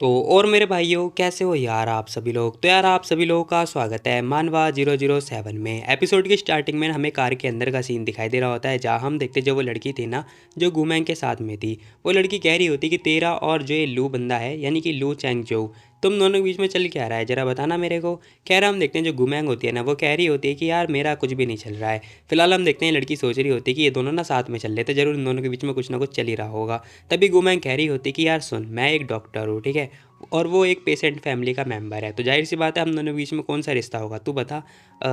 तो और मेरे भाइयों कैसे हो यार आप सभी लोग। तो यार आप सभी लोगों का स्वागत है मानवा 007 में। एपिसोड की स्टार्टिंग में हमें कार के अंदर का सीन दिखाई दे रहा होता है, जहाँ हम देखते जो वो लड़की थी ना, जो गुमैंग के साथ में थी। वो लड़की कह रही होती कि तेरा और जो ये लू बंदा है यानी कि लू चैंगजोउ, तुम दोनों के बीच में चल क्या रहा है, जरा बताना मेरे को। कह रहा हम देखते हैं जो गुमैंग होती है ना, वो कह रही होती है कि यार मेरा कुछ भी नहीं चल रहा है। फिलहाल हम देखते हैं लड़की सोच रही होती है कि ये दोनों ना साथ में चल लेते, जरूर इन दोनों के बीच में कुछ ना कुछ चल ही रहा होगा। तभी गुमैंग कह रही होती है कि यार सुन, मैं एक डॉक्टर हूँ, ठीक है, और वो एक पेशेंट फैमिली का मेंबर है, तो जाहिर सी बात है हम दोनों के बीच में कौन सा रिश्ता होगा, तू बता।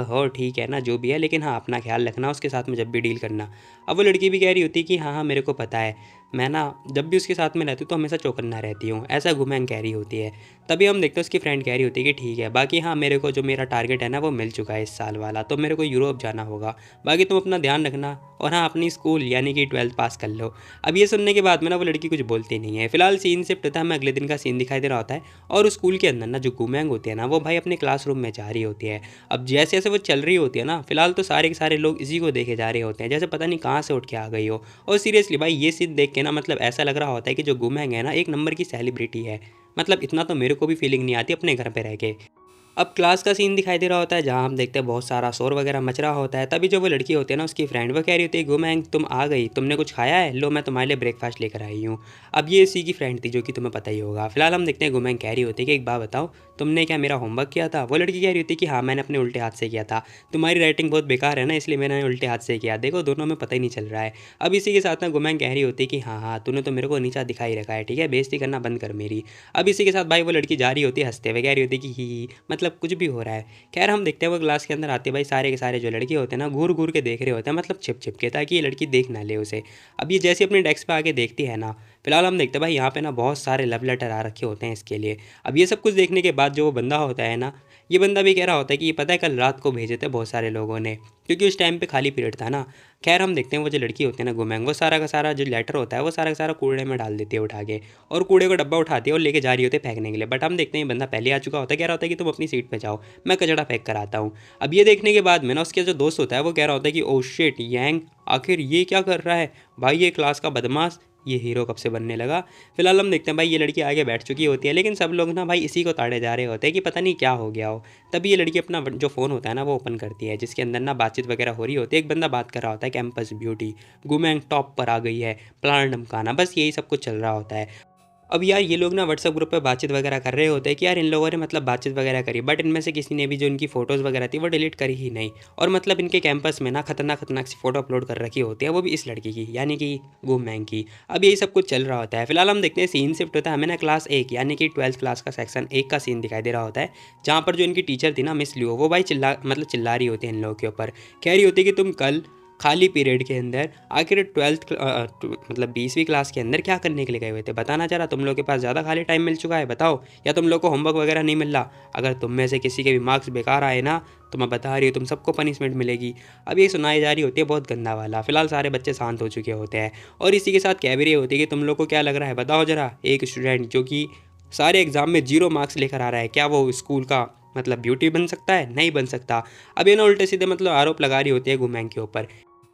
हो ठीक है ना, जो भी है, लेकिन हाँ अपना ख्याल रखना उसके साथ में जब भी डील करना। अब वो लड़की भी कह रही होती है कि हाँ हाँ मेरे को पता है, मैं ना जब भी उसके साथ में रहती हूँ तो हमेशा चौकन्ना रहती हूँ, ऐसा गुमैंग कह रही होती है। तभी हम देखते हैं उसकी फ्रेंड कह रही होती है कि ठीक है, बाकी हाँ मेरे को जो मेरा टारगेट है ना वो मिल चुका है इस साल वाला, तो मेरे को यूरोप जाना होगा। बाकी तुम अपना ध्यान रखना, और हाँ अपनी स्कूल यानी कि 12th पास कर लो। अब ये सुनने के बाद में ना वो लड़की कुछ बोलती नहीं है। फिलहाल सीन शिफ्ट होता है, हमें अगले दिन का सीन दिखाई दे रहा होता है, और उस स्कूल के अंदर ना जो गुमैंग होती है ना, वो भाई अपने क्लासरूम में जा रही होती है। अब जैसे जैसे वो चल रही होती है ना, फिलहाल तो सारे के सारे लोग इसी को देखे जा रहे होते हैं, जैसे पता नहीं कहाँ से उठ के आ गई हो। और सीरियसली भाई ये सीन देख के ना मतलब ऐसा लग रहा होता है कि जो गुमैंग है ना एक नंबर की सेलिब्रिटी है। मतलब इतना तो मेरे को भी फीलिंग नहीं आती अपने घर पे रह के। अब क्लास का सीन दिखाई दे रहा होता है, जहाँ हम देखते हैं बहुत सारा शोर वगैरह मच रहा होता है। तभी जो वो लड़की होती है ना, उसकी फ्रेंड, वो कह रही होती है गुमैंग तुम आ गई, तुमने कुछ खाया है, लो मैं तुम्हारे लिए ब्रेकफास्ट लेकर आई हूँ। अब ये इसी की फ्रेंड थी जो कि तुम्हें पता ही होगा। फिलहाल हम देखते हैं गुमैंग कह रही होती है कि एक बात बताओ, तुमने क्या मेरा होमवर्क किया था। वो लड़की कह रही होती है कि हाँ मैंने अपने उल्टे हाथ से किया था, तुम्हारी राइटिंग बहुत बेकार है ना इसलिए मैंने उल्टे हाथ से किया, देखो दोनों में पता ही नहीं चल रहा है। अब इसी के साथ ना गुमैंग कह रही होती है कि हाँ हाँ तूने तो मेरे को नीचा दिखाई रखा है, ठीक है, बेइज्जती करना बंद कर मेरी। अब इसी के साथ भाई वो लड़की जा रही होती है हंसते हुए, कह रही होती है कि ही मतलब कुछ भी हो रहा है। खैर हम देखते हैं वो क्लास के अंदर आते भाई, सारे के सारे जो लड़के होते हैं ना घूर घूर के देख रहे होते हैं, मतलब छिप छिप के, ताकि ये लड़की देख ना ले उसे। अब ये जैसे अपने डेस्क पे आके देखती है ना, फिलहाल हम देखते हैं भाई यहाँ पे ना बहुत सारे लव लेटर आ रखे होते हैं इसके लिए। अब ये सब कुछ देखने के बाद जो वो बंदा होता है ना, ये बंदा भी कह रहा होता है कि ये पता है कल रात को भेजे थे बहुत सारे लोगों ने, क्योंकि उस टाइम पे खाली पीरियड था ना। खैर हम देखते हैं वो जो लड़की होती है ना गुमैंग, वो सारा का सारा जो लेटर होता है वो सारा का सारा कूड़े में डाल देती है उठा के, और कूड़े को डब्बा उठाती है और लेके जा रही होती है फेंकने के लिए। बट हम देखते हैं ये बंदा पहले आ चुका होता है, कह रहा होता है कि तुम अपनी सीट पे जाओ, मैं कचड़ा फेंक कर आता हूँ। अब ये देखने के बाद में ना उसके जो दोस्त होता है वो कह रहा होता है कि ओ शिट यांग, आखिर ये क्या कर रहा है भाई, ये क्लास का बदमाश, ये हीरो कब से बनने लगा। फिलहाल हम देखते हैं भाई ये लड़की आगे बैठ चुकी होती है, लेकिन सब लोग ना भाई इसी को ताड़े जा रहे होते हैं कि पता नहीं क्या हो गया हो। तभी ये लड़की अपना जो फ़ोन होता है ना वो ओपन करती है, जिसके अंदर ना बातचीत वगैरह हो रही होती है। एक बंदा बात कर रहा होता है कैंपस ब्यूटी, गुमैंग टॉप पर आ गई है, प्लान धमकाना, बस यही सब कुछ चल रहा होता है। अब यार ये लोग ना व्हाट्सएप ग्रुप पे बातचीत वगैरह कर रहे होते हैं कि यार इन लोगों ने मतलब बातचीत वगैरह करी, बट इनमें से किसी ने भी जो इनकी फ़ोटोज़ वगैरह थी वो डिलीट करी ही नहीं। और मतलब इनके कैंपस में ना खतरनाक खतरनाक सी फ़ोटो अपलोड कर रखी होती है, वो भी इस लड़की की यानी कि गुमैंग की। अब यही सब कुछ चल रहा होता है। फिलहाल हम देखते हैं सीन शिफ्ट होता है, हमें ना क्लास 1 यानी कि 12th क्लास का सेक्शन 1 का सीन दिखाई दे रहा होता है, जहाँ पर जो इनकी टीचर थी ना मिस लियो, वो भाई चिल्ला रही होती है इन लोगों के ऊपर। कह रही होती है कि तुम कल खाली पीरियड के अंदर आखिर 12th मतलब 20वीं क्लास के अंदर क्या करने के लिए गए हुए थे, बताना जरा, तुम लोग के पास ज़्यादा खाली टाइम मिल चुका है बताओ, या तुम लोग को होमवर्क वगैरह नहीं मिल रहा। अगर तुम में से किसी के भी मार्क्स बेकार आए ना, तो मैं बता रही हूँ तुम सबको पनिशमेंट मिलेगी। अब ये सुनाई जा रही होती है बहुत गंदा वाला। फिलहाल सारे बच्चे शांत हो चुके होते हैं, और इसी के साथ कह भी रही होती है कि तुम लोग को क्या लग रहा है बताओ जरा, एक स्टूडेंट जो कि सारे एग्ज़ाम में 0 मार्क्स लेकर आ रहा है, क्या वो स्कूल का मतलब ब्यूटी बन सकता है, नहीं बन सकता। अब ये ना उल्टे सीधे मतलब आरोप लगा रही होती है गुमैंग के ऊपर।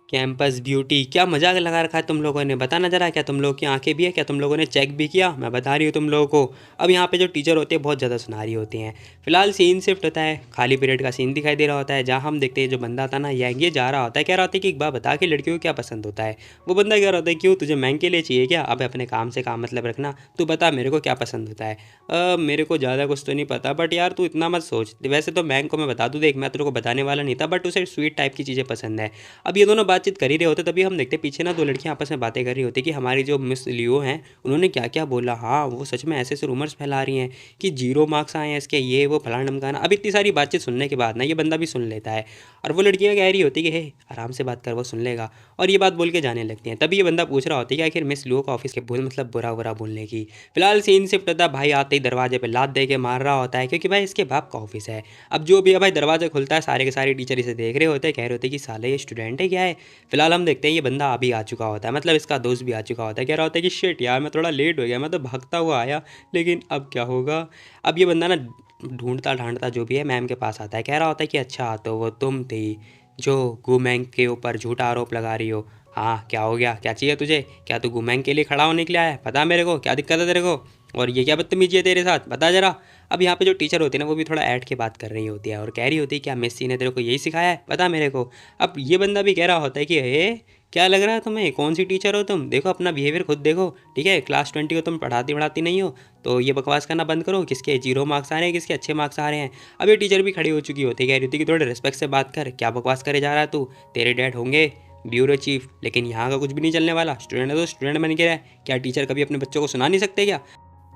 कैंपस ब्यूटी, क्या मजाक लगा रखा है तुम लोगों ने, बताना जरा, क्या तुम लोग की आंखें भी है, क्या तुम लोगों ने चेक भी किया, मैं बता रही हूँ तुम लोगों को। अब यहाँ पे जो टीचर होते हैं बहुत ज़्यादा सुना रही होती हैं। फिलहाल सीन शिफ्ट होता है, खाली पीरियड का सीन दिखाई दे रहा होता है, जहाँ हम देखते हैं जो बंदा था ना ये जा रहा होता है, कह रहा होता है कि एक बार बता के लड़कियों को क्या पसंद होता है। वो बंदा कह रहा होता है क्यों, तुझे महंग के लिए चाहिए क्या, अब अपने काम से काम मतलब रखना, तू बता मेरे को क्या पसंद होता है। मेरे को ज़्यादा कुछ तो नहीं पता, बट यार तू इतना मत सोच, वैसे तो महंग को मैं बता दूँ, देख मैं तेरे को बताने वाला नहीं था, बट उसे स्वीट टाइप की चीज़ें पसंद है। अब ये दोनों बातचीत कर ही रहे होते, तभी हम देखते पीछे ना दो लड़कियां आपस में बातें कर रही होती कि हमारी जो मिस लियो हैं उन्होंने क्या क्या बोला, हाँ वो सच में ऐसे ऐसे रूमर्स फैला रही हैं कि 0 मार्क्स आए हैं इसके, ये वो फलाना ढमकाना। अब इतनी सारी बातचीत सुनने के बाद ना ये बंदा भी सुन लेता है, और वो लड़कियां कह रही होती कि हे आराम से बात कर, वो सुन लेगा, और ये बात बोल के जाने लगती हैं। तभी ये बंदा पूछ रहा होता है कि आखिर मिस लियो को ऑफिस के बोल मतलब बुरा बुरा बोलने की। फिलहाल सीन शिफ्ट होता है, भाई आते ही दरवाजे पर लात दे के मार रहा होता है, क्योंकि भाई इसके बाप का ऑफिस है। अब जो भी है भाई दरवाजा खुलता है, सारे के सारे टीचर इसे देख रहे होते हैं, कह रहे होते हैं कि साले ये स्टूडेंट है क्या है। फिलहाल हम देखते हैं ये बंदा अभी आ चुका होता है, मतलब इसका दोस्त भी आ चुका होता है, कह रहा होता है कि शिट यार मैं थोड़ा लेट हो गया, मैं तो भागता हुआ आया, लेकिन अब क्या होगा। अब ये बंदा ना ढूंढता ढांढता जो भी है मैम के पास आता है, कह रहा होता है कि अच्छा तो वो तुम थी जो गुमैंग के ऊपर झूठा आरोप लगा रही हो। हाँ क्या हो गया, क्या चाहिए तुझे, क्या तू गुमैंग के लिए खड़ा होने के लिए आया है, पता मेरे को क्या दिक्कत है तेरे को। और ये क्या बदतमीजी है तेरे साथ, बता जरा। अब यहाँ पे जो टीचर होती है ना वो भी थोड़ा ऐड के बात कर रही होती है और कह रही होती है क्या मेसी ने तेरे को यही सिखाया है, बता मेरे को। अब ये बंदा भी कह रहा होता है कि क्या लग रहा है तुम्हें, कौन सी टीचर हो तुम, देखो अपना बिहेवियर खुद देखो, ठीक है, क्लास 20 को तुम पढ़ाती पढ़ाती नहीं हो, तो ये बकवास करना बंद करो, किसके 0 मार्क्स आ रहे हैं, किसके अच्छे मार्क्स आ रहे हैं। अब ये टीचर भी खड़ी हो चुकी होती है, कह रही होती है कि थोड़े रिस्पेक्ट से बात कर, क्या बकवास करे जा रहा है तू, तेरे डैड होंगे ब्यूरो चीफ, लेकिन यहाँ का कुछ भी नहीं चलने वाला, स्टूडेंट है तो स्टूडेंट बन के रहा है, क्या टीचर कभी अपने बच्चों को सुना नहीं सकते क्या।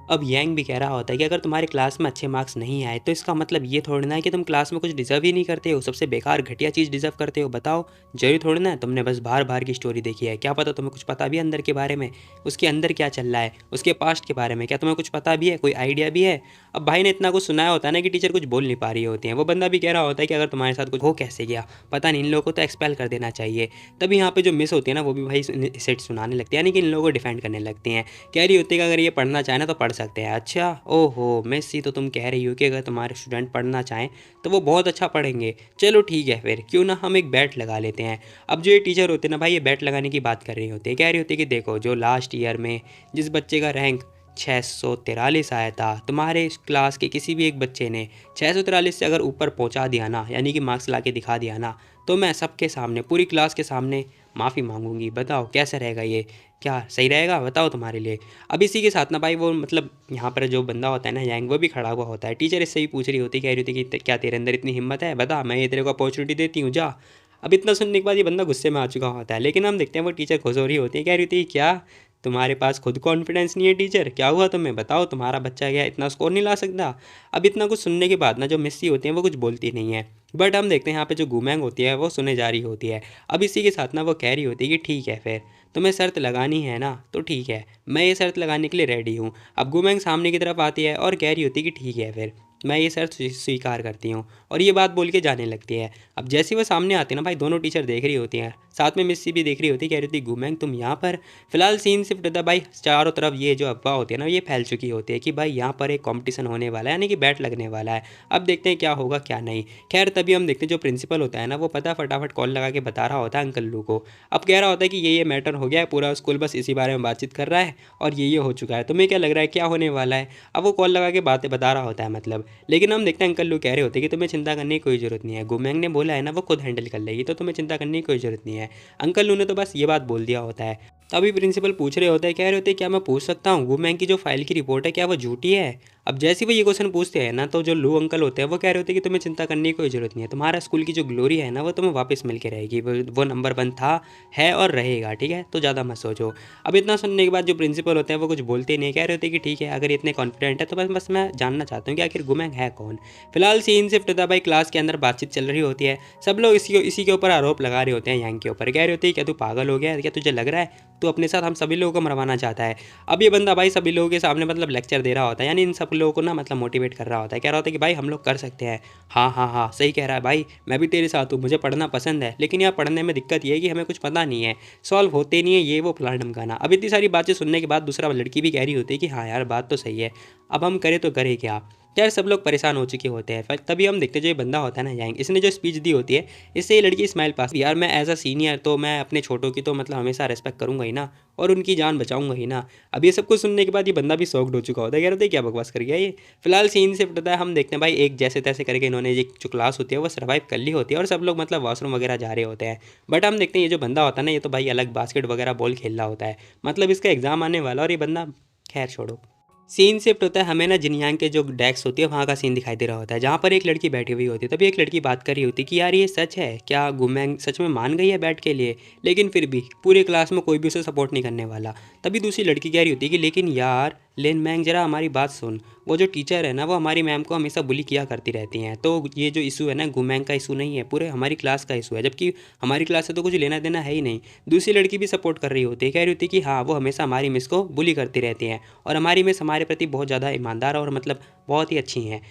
अब यंग भी कह रहा होता है कि अगर तुम्हारे क्लास में अच्छे मार्क्स नहीं आए तो इसका मतलब ये थोड़ी ना है कि तुम क्लास में कुछ डिजर्व ही नहीं करते हो, सबसे बेकार घटिया चीज़ डिजर्व करते हो। बताओ, जरूरी थोड़ी ना है, तुमने बस बाहर बाहर की स्टोरी देखी है, क्या पता तुम्हें कुछ पता भी है अंदर के बारे में, उसके अंदर क्या चल रहा है, उसके पास्ट के बारे में क्या तुम्हें कुछ पता भी है, कोई आइडिया भी है। अब भाई ने इतना कुछ सुनाया होता है ना कि टीचर कुछ बोल नहीं पा रही होती है। वो बंदा भी कह रहा होता है कि अगर तुम्हारे साथ कुछ हो कैसे गया, पता नहीं, इन लोगों को तो एक्सपेल कर देना चाहिए। तभी यहाँ पे जो मिस होती है ना वो भी भाई सेट सुनाने लगती है, यानी कि इन लोगों को डिफेंड करने लगती हैं। कह रही होती है कि अगर ये पढ़ना चाहे ना तो पढ़ सकते हैं। अच्छा, ओहो मेसी, तो तुम कह रही हो कि अगर तुम्हारे स्टूडेंट पढ़ना चाहें तो वो बहुत अच्छा पढ़ेंगे। चलो ठीक है, फिर क्यों ना हम एक बैट लगा लेते हैं। अब जो ये टीचर होते हैं ना भाई, ये बैट लगाने की बात कर रही होती है, कह रही होती है कि देखो, जो लास्ट ईयर में जिस बच्चे का रैंक 643 आया था, तुम्हारे इस क्लास के किसी भी एक बच्चे ने 643 से अगर ऊपर पहुंचा दिया ना, यानी कि मार्क्स ला के दिखा दिया ना, तो मैं सबके सामने, पूरी क्लास के सामने माफ़ी मांगूंगी। बताओ कैसा रहेगा ये, क्या सही रहेगा बताओ तुम्हारे लिए। अब इसी के साथ ना भाई वो मतलब यहाँ पर जो बंदा होता है ना यंग, वो भी खड़ा हुआ होता है। टीचर इससे भी पूछ रही होती, कह रही होती कि क्या तेरे अंदर इतनी हिम्मत है, बता, मैं ये तेरे को अपॉर्चुनिटी देती हूँ, जा। अब इतना सुनने के बाद ये बंदा गुस्से में आ चुका होता है, लेकिन हम देखते हैं वो टीचर खुश हो रही होती है, कह रही होती है क्या तुम्हारे पास खुद कॉन्फिडेंस नहीं है टीचर, क्या हुआ तुम्हें, बताओ तुम्हारा बच्चा क्या इतना स्कोर नहीं ला सकता। अब इतना कुछ सुनने के बाद ना जो मिस्सी होती है वो कुछ बोलती नहीं है, बट हम देखते हैं यहाँ पे जो गुमैंग होती है वो सुने जा रही होती है। अब इसी के साथ ना वो कह रही होती है कि ठीक है, फिर तुम्हें शर्त लगानी है ना तो ठीक है, मैं ये शर्त लगाने के लिए रेडी हूँ। अब गुमैंग सामने की तरफ आती है और कह रही होती है कि ठीक है, फिर मैं ये शर्त स्वीकार करती हूँ, और ये बात बोल के जाने लगती है। अब जैसे वो सामने आती है ना भाई, दोनों टीचर देख रही होती हैं, साथ में मिस्सी भी देख रही होती है, कह रही होती गुमैंग तुम यहाँ पर। फिलहाल सीन शिफ्ट होता है भाई, चारों तरफ ये जो अफवाह होती है ना ये फैल चुकी होती है कि भाई यहाँ पर एक कंपटीशन होने वाला है, यानी कि बैट लगने वाला है। अब देखते हैं क्या होगा क्या नहीं। खैर तभी हम देखते हैं जो प्रिंसिपल होता है ना वो पता फटाफट कॉल लगा के बता रहा होता है अंकल लू को। अब कह रहा होता है कि ये मैटर हो गया है, पूरा स्कूल बस इसी बारे में बातचीत कर रहा है और ये हो चुका है, तुम्हें क्या लग रहा है क्या होने वाला है। अब वो कॉल लगा के बातें बता रहा होता है मतलब, लेकिन हम देखते हैं अंकल लू कह रहे होते हैं कि तुम्हें चिंता करने की कोई ज़रूरत नहीं है, गुमैंग ने बोला है ना वो खुद हैंडल कर लेगी, तो तुम्हें चिंता करने की कोई ज़रूरत नहीं है। अंकल लू ने तो बस ये बात बोल दिया होता है। तभी प्रिंसिपल पूछ रहे होते हैं, कह रहे होते हैं क्या मैं पूछ सकता हूँ गुमैंग की जो फाइल की रिपोर्ट है क्या वो झूठी है। अब जैसे वो ये क्वेश्चन पूछते हैं ना तो जो लू अंकल होते हैं वो कह रहे होते हैं कि तुम्हें चिंता करने की कोई ज़रूरत नहीं है, तुम्हारा स्कूल की जो ग्लोरी है ना वो तुम्हें वापस मिल के रहेगी, वो नंबर 1 था, है और रहेगा, ठीक है, तो ज़्यादा मत सोचो। अब इतना सुनने के बाद जो प्रिंसिपल होते हैं वो कुछ बोलते नहीं, कह रहे होते हैं कि ठीक है, अगर इतने कॉन्फिडेंट है तो बस मैं जानना चाहता हूँ कि आखिर गुमैंग है कौन। फिलहाल सीन शिफ्ट होता है भाई, क्लास के अंदर बातचीत चल रही होती है, सब लोग इसी के ऊपर आरोप लगा रहे होते हैं यंग के ऊपर, कह रहे होते हैं क्या तू पागल हो गया है, क्या तुझे लग रहा है तू अपने साथ हम सभी लोगों को मरवाना चाहता है। अब ये बंदा भाई सभी लोगों के सामने मतलब लेक्चर दे रहा होता है, यानी इन सब लोगों को ना मतलब मोटिवेट कर रहा होता है, कह रहा होता है कि भाई हम लोग कर सकते हैं। हाँ हाँ हाँ, सही कह रहा है भाई, मैं भी तेरे साथ हूँ, मुझे पढ़ना पसंद है, लेकिन यहाँ पढ़ने में दिक्कत ये है कि हमें कुछ पता नहीं है, सॉल्व होते नहीं है, ये वो फलाना ढमकाना। अब इतनी सारी बातें सुनने के बाद दूसरा लड़की भी कह रही होती है कि हाँ यार बात तो सही है, अब हम करें तो करें क्या। यार सब लोग परेशान हो चुके होते हैं। फिर तभी हम देखते हैं जो ये बंदा होता है ना यंग, इसने जो स्पीच दी होती है इससे ये लड़की स्माइल पास, यार मैं एज अ सीनियर तो मैं अपने छोटों की तो मतलब हमेशा रिस्पेक्ट करूंगा ही ना, और उनकी जान बचाऊंगा ही ना। अब ये सब कुछ सुनने के बाद ये बंदा भी शॉक्ड हो चुका होता है, कह रहा होता है क्या बकवास कर गया ये। फिलहाल सीन से पता है हम देखते हैं भाई एक जैसे तैसे करके इन्होंने ये जो क्लास होती है वो सर्वाइव कर ली होती है, और सब लोग मतलब वॉशरूम वगैरह जा रहे होते हैं। बट हम देखते हैं ये जो बंदा होता है ना ये तो भाई अलग बास्केट वगैरह बॉल खेल रहा होता है, मतलब इसका एग्जाम आने वाला, और ये बंदा खैर छोड़ो। सीन शिफ्ट होता है हमें ना जिनयांग के जो डेस्क होती है वहाँ का सीन दिखाई दे रहा होता है, जहाँ पर एक लड़की बैठी हुई होती है। तभी एक लड़की बात कर रही होती है कि यार ये सच है क्या, गुमैंग सच में मान गई है बैट के लिए, लेकिन फिर भी पूरे क्लास में कोई भी उसे सपोर्ट नहीं करने वाला। तभी दूसरी लड़की कह रही होती है कि लेकिन यार लेन मैंग जरा हमारी बात सुन, वो जो टीचर है ना वो हमारी मैम को हमेशा बुली किया करती रहती हैं, तो ये जो इशू है ना गुमैंग का इशू नहीं है, पूरे हमारी क्लास का इशू है, जबकि हमारी क्लास से तो कुछ लेना देना है ही नहीं। दूसरी लड़की भी सपोर्ट कर रही होती है, कह रही होती है कि हाँ वो हमेशा हमारी मिस को बुली करती रहती हैं, और हमारी मिस हमारे प्रति बहुत ज़्यादा ईमानदार और मतलब बहुत ही अच्छी हैं।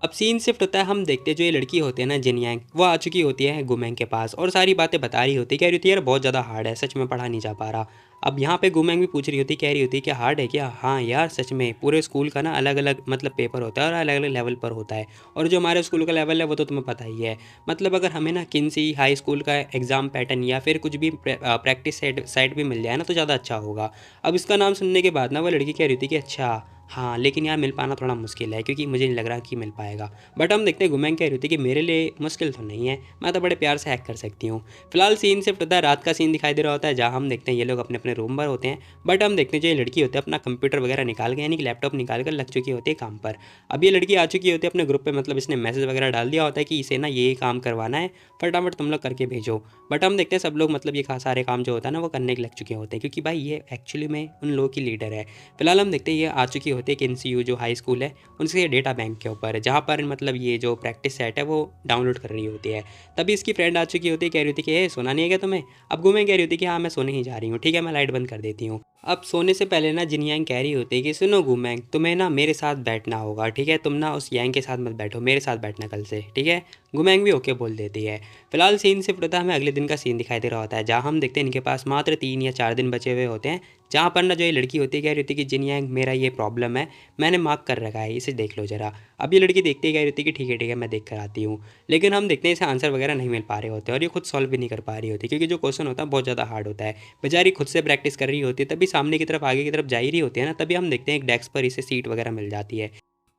अब सीन शिफ्ट होता है, हम देखते हैं जो ये लड़की होती है ना जिनयांग, वो आ चुकी होती है गुमैंग के पास और सारी बातें बता रही होती है, कह रही होती है यार बहुत ज़्यादा हार्ड है, सच में पढ़ा नहीं जा पा रहा। अब यहाँ पे गुमैंग भी पूछ रही होती है, कह रही होती है कि हार्ड है क्या, हाँ यार सच में, पूरे स्कूल का ना अलग अलग मतलब पेपर होता है और अलग अलग लेवल पर होता है, और जो हमारे स्कूल का लेवल है वो तो तुम्हें पता ही है। मतलब अगर हमें ना किसी हाई स्कूल का एग्ज़ाम पैटर्न या फिर कुछ भी प्रैक्टिस साइट भी मिल जाए ना तो ज़्यादा अच्छा होगा। अब इसका नाम सुनने के बाद ना वो लड़की कह रही थी कि अच्छा हाँ, लेकिन यार मिल पाना थोड़ा मुश्किल है क्योंकि मुझे नहीं लग रहा कि मिल पाएगा। बट हम देखते हैं गुमैंग कह रही होती है कि मेरे लिए मुश्किल तो नहीं है, मैं तो बड़े प्यार से हैक कर सकती हूँ। फिलहाल सीन शिफ्ट होता है, रात का सीन दिखाई दे रहा होता है जहाँ हम देखते हैं ये लोग अपने अपने रूम पर होते हैं। बट हम देखते हैं जो ये लड़की होती है अपना कंप्यूटर वगैरह निकाल के यानी कि लैपटॉप निकाल कर लग चुकी होती है काम पर। अब ये लड़की आ चुकी होती है अपने ग्रुप पे, मतलब इसने मैसेज वगैरह डाल दिया होता है कि इसे ना ये काम करवाना है, फटाफट तुम लोग करके भेजो। बट हम देखते हैं सब लोग मतलब ये सारे काम जो होता है ना वो करने के लग चुके होते हैं क्योंकि भाई ये एक्चुअली में उन लोगों की लीडर है। फिलहाल हम देखते हैं ये आ चुकी होती है कि एनसीयू जो हाई स्कूल है उनसे डेटा बैंक के ऊपर, जहाँ पर मतलब ये जो प्रैक्टिस सेट है वो डाउनलोड कर रही होती है। तभी इसकी फ्रेंड आ चुकी होती है, कह रही होती है कि ये सोना नहीं है क्या तुम्हें। अब गुमे कह रही होती है कि हाँ मैं सोने ही जा रही हूँ, ठीक है मैं लाइट बंद कर देती हूँ। अब सोने से पहले ना जिन यांग कह रही होती है कि सुनो गुमैंग, तुम्हें ना मेरे साथ बैठना होगा, ठीक है तुम ना उस यांग के साथ मत बैठो, मेरे साथ बैठना कल से, ठीक है। गुमैंग भी ओके बोल देती है। फिलहाल सीन शिफ्ट होता है, हमें अगले दिन का सीन दिखाई दे रहा होता है जहाँ हम देखते हैं इनके पास मात्र 3 या 4 दिन बचे हुए होते हैं। जहाँ पर ना जो ये लड़की होती है कह रही होती है कि जिन यांग मेरा ये प्रॉब्लम है, मैंने मार्क कर रखा है, इसे देख लो जरा। अब ये लड़की देखती है, कह रही होती है कि ठीक है मैं देख कर आती हूँ। लेकिन हम देखते हैं इसे आंसर वगैरह नहीं मिल पा रहे होते और ये खुद सॉल्व भी नहीं कर पा रही होती क्योंकि जो क्वेश्चन होता है बहुत ज़्यादा हार्ड होता है। बेचारी खुद से प्रैक्टिस कर रही होती है, तभी सामने की तरफ आगे की तरफ जा ही रही होती है ना, तभी हम देखते हैं एक डेस्क पर इसे सीट वगैरह मिल जाती है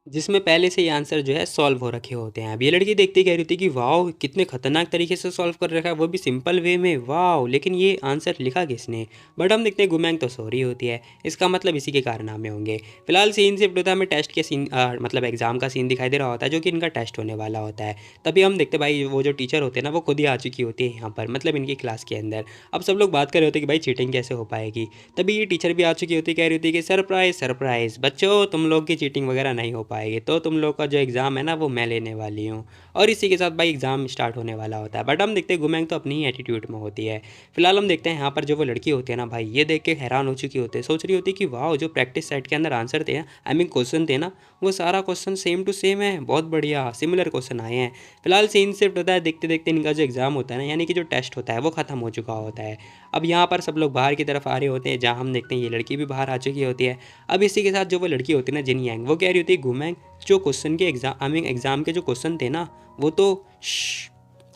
जिसमें पहले से ये आंसर जो है सॉल्व हो रखे होते हैं। अब ये लड़की देखती कह रही थी कि वाह कितने खतरनाक तरीके से सॉल्व कर रखा है, वो भी सिंपल वे में, वाह लेकिन ये आंसर लिखा किसने। बट हम देखते हैं गुमैंग तो सो रही होती है, इसका मतलब इसी के कारनामे होंगे। फिलहाल सीन शिफ्ट होता है, हमें टेस्ट के सीन मतलब एग्जाम का सीन दिखाई दे रहा होता है जो कि इनका टेस्ट होने वाला होता है। तभी हम देखते भाई वो जो टीचर होते हैं ना वो खुद ही आ चुकी होती है यहाँ पर, मतलब इनकी क्लास के अंदर। अब सब लोग बात कर रहे होते हैं कि भाई चीटिंग कैसे हो पाएगी। तभी ये टीचर भी आ चुकी होती है, कह रही होती है कि सरप्राइज सरप्राइज बच्चों, तुम लोग की चीटिंग वगैरह नहीं हो पाएगी, तो तुम लोग का जो एग्ज़ाम है ना वो मैं लेने वाली हूँ। और इसी के साथ भाई एग्ज़ाम स्टार्ट होने वाला होता है। बट हम देखते हैं गुमैंग तो अपनी ही एटीट्यूड में होती है। फिलहाल हम देखते हैं यहाँ पर जो वो लड़की होती है ना भाई, ये देख के हैरान हो चुकी होती है, सोच रही होती है कि वाह जो प्रैक्टिस सेट के अंदर आंसर थे, आई मीन क्वेश्चन थे ना, वो सारा क्वेश्चन सेम टू सेम है, बहुत बढ़िया सिमिलर क्वेश्चन आए हैं। फिलहाल सीन शिफ्ट होता है, देखते देखते इनका जो एग्ज़ाम होता है ना यानी कि जो टेस्ट होता है वो ख़त्म हो चुका होता है। अब यहाँ पर सब लोग बाहर की तरफ आ रहे होते हैं जहाँ हम देखते हैं ये लड़की भी बाहर आ चुकी होती है। अब इसी के साथ जो वो लड़की होती है ना जिन यांग, वो कह रही होती है गुमैंग जो क्वेश्चन के एग्जाम आई मीन एग्ज़ाम के जो क्वेश्चन थे ना वो तो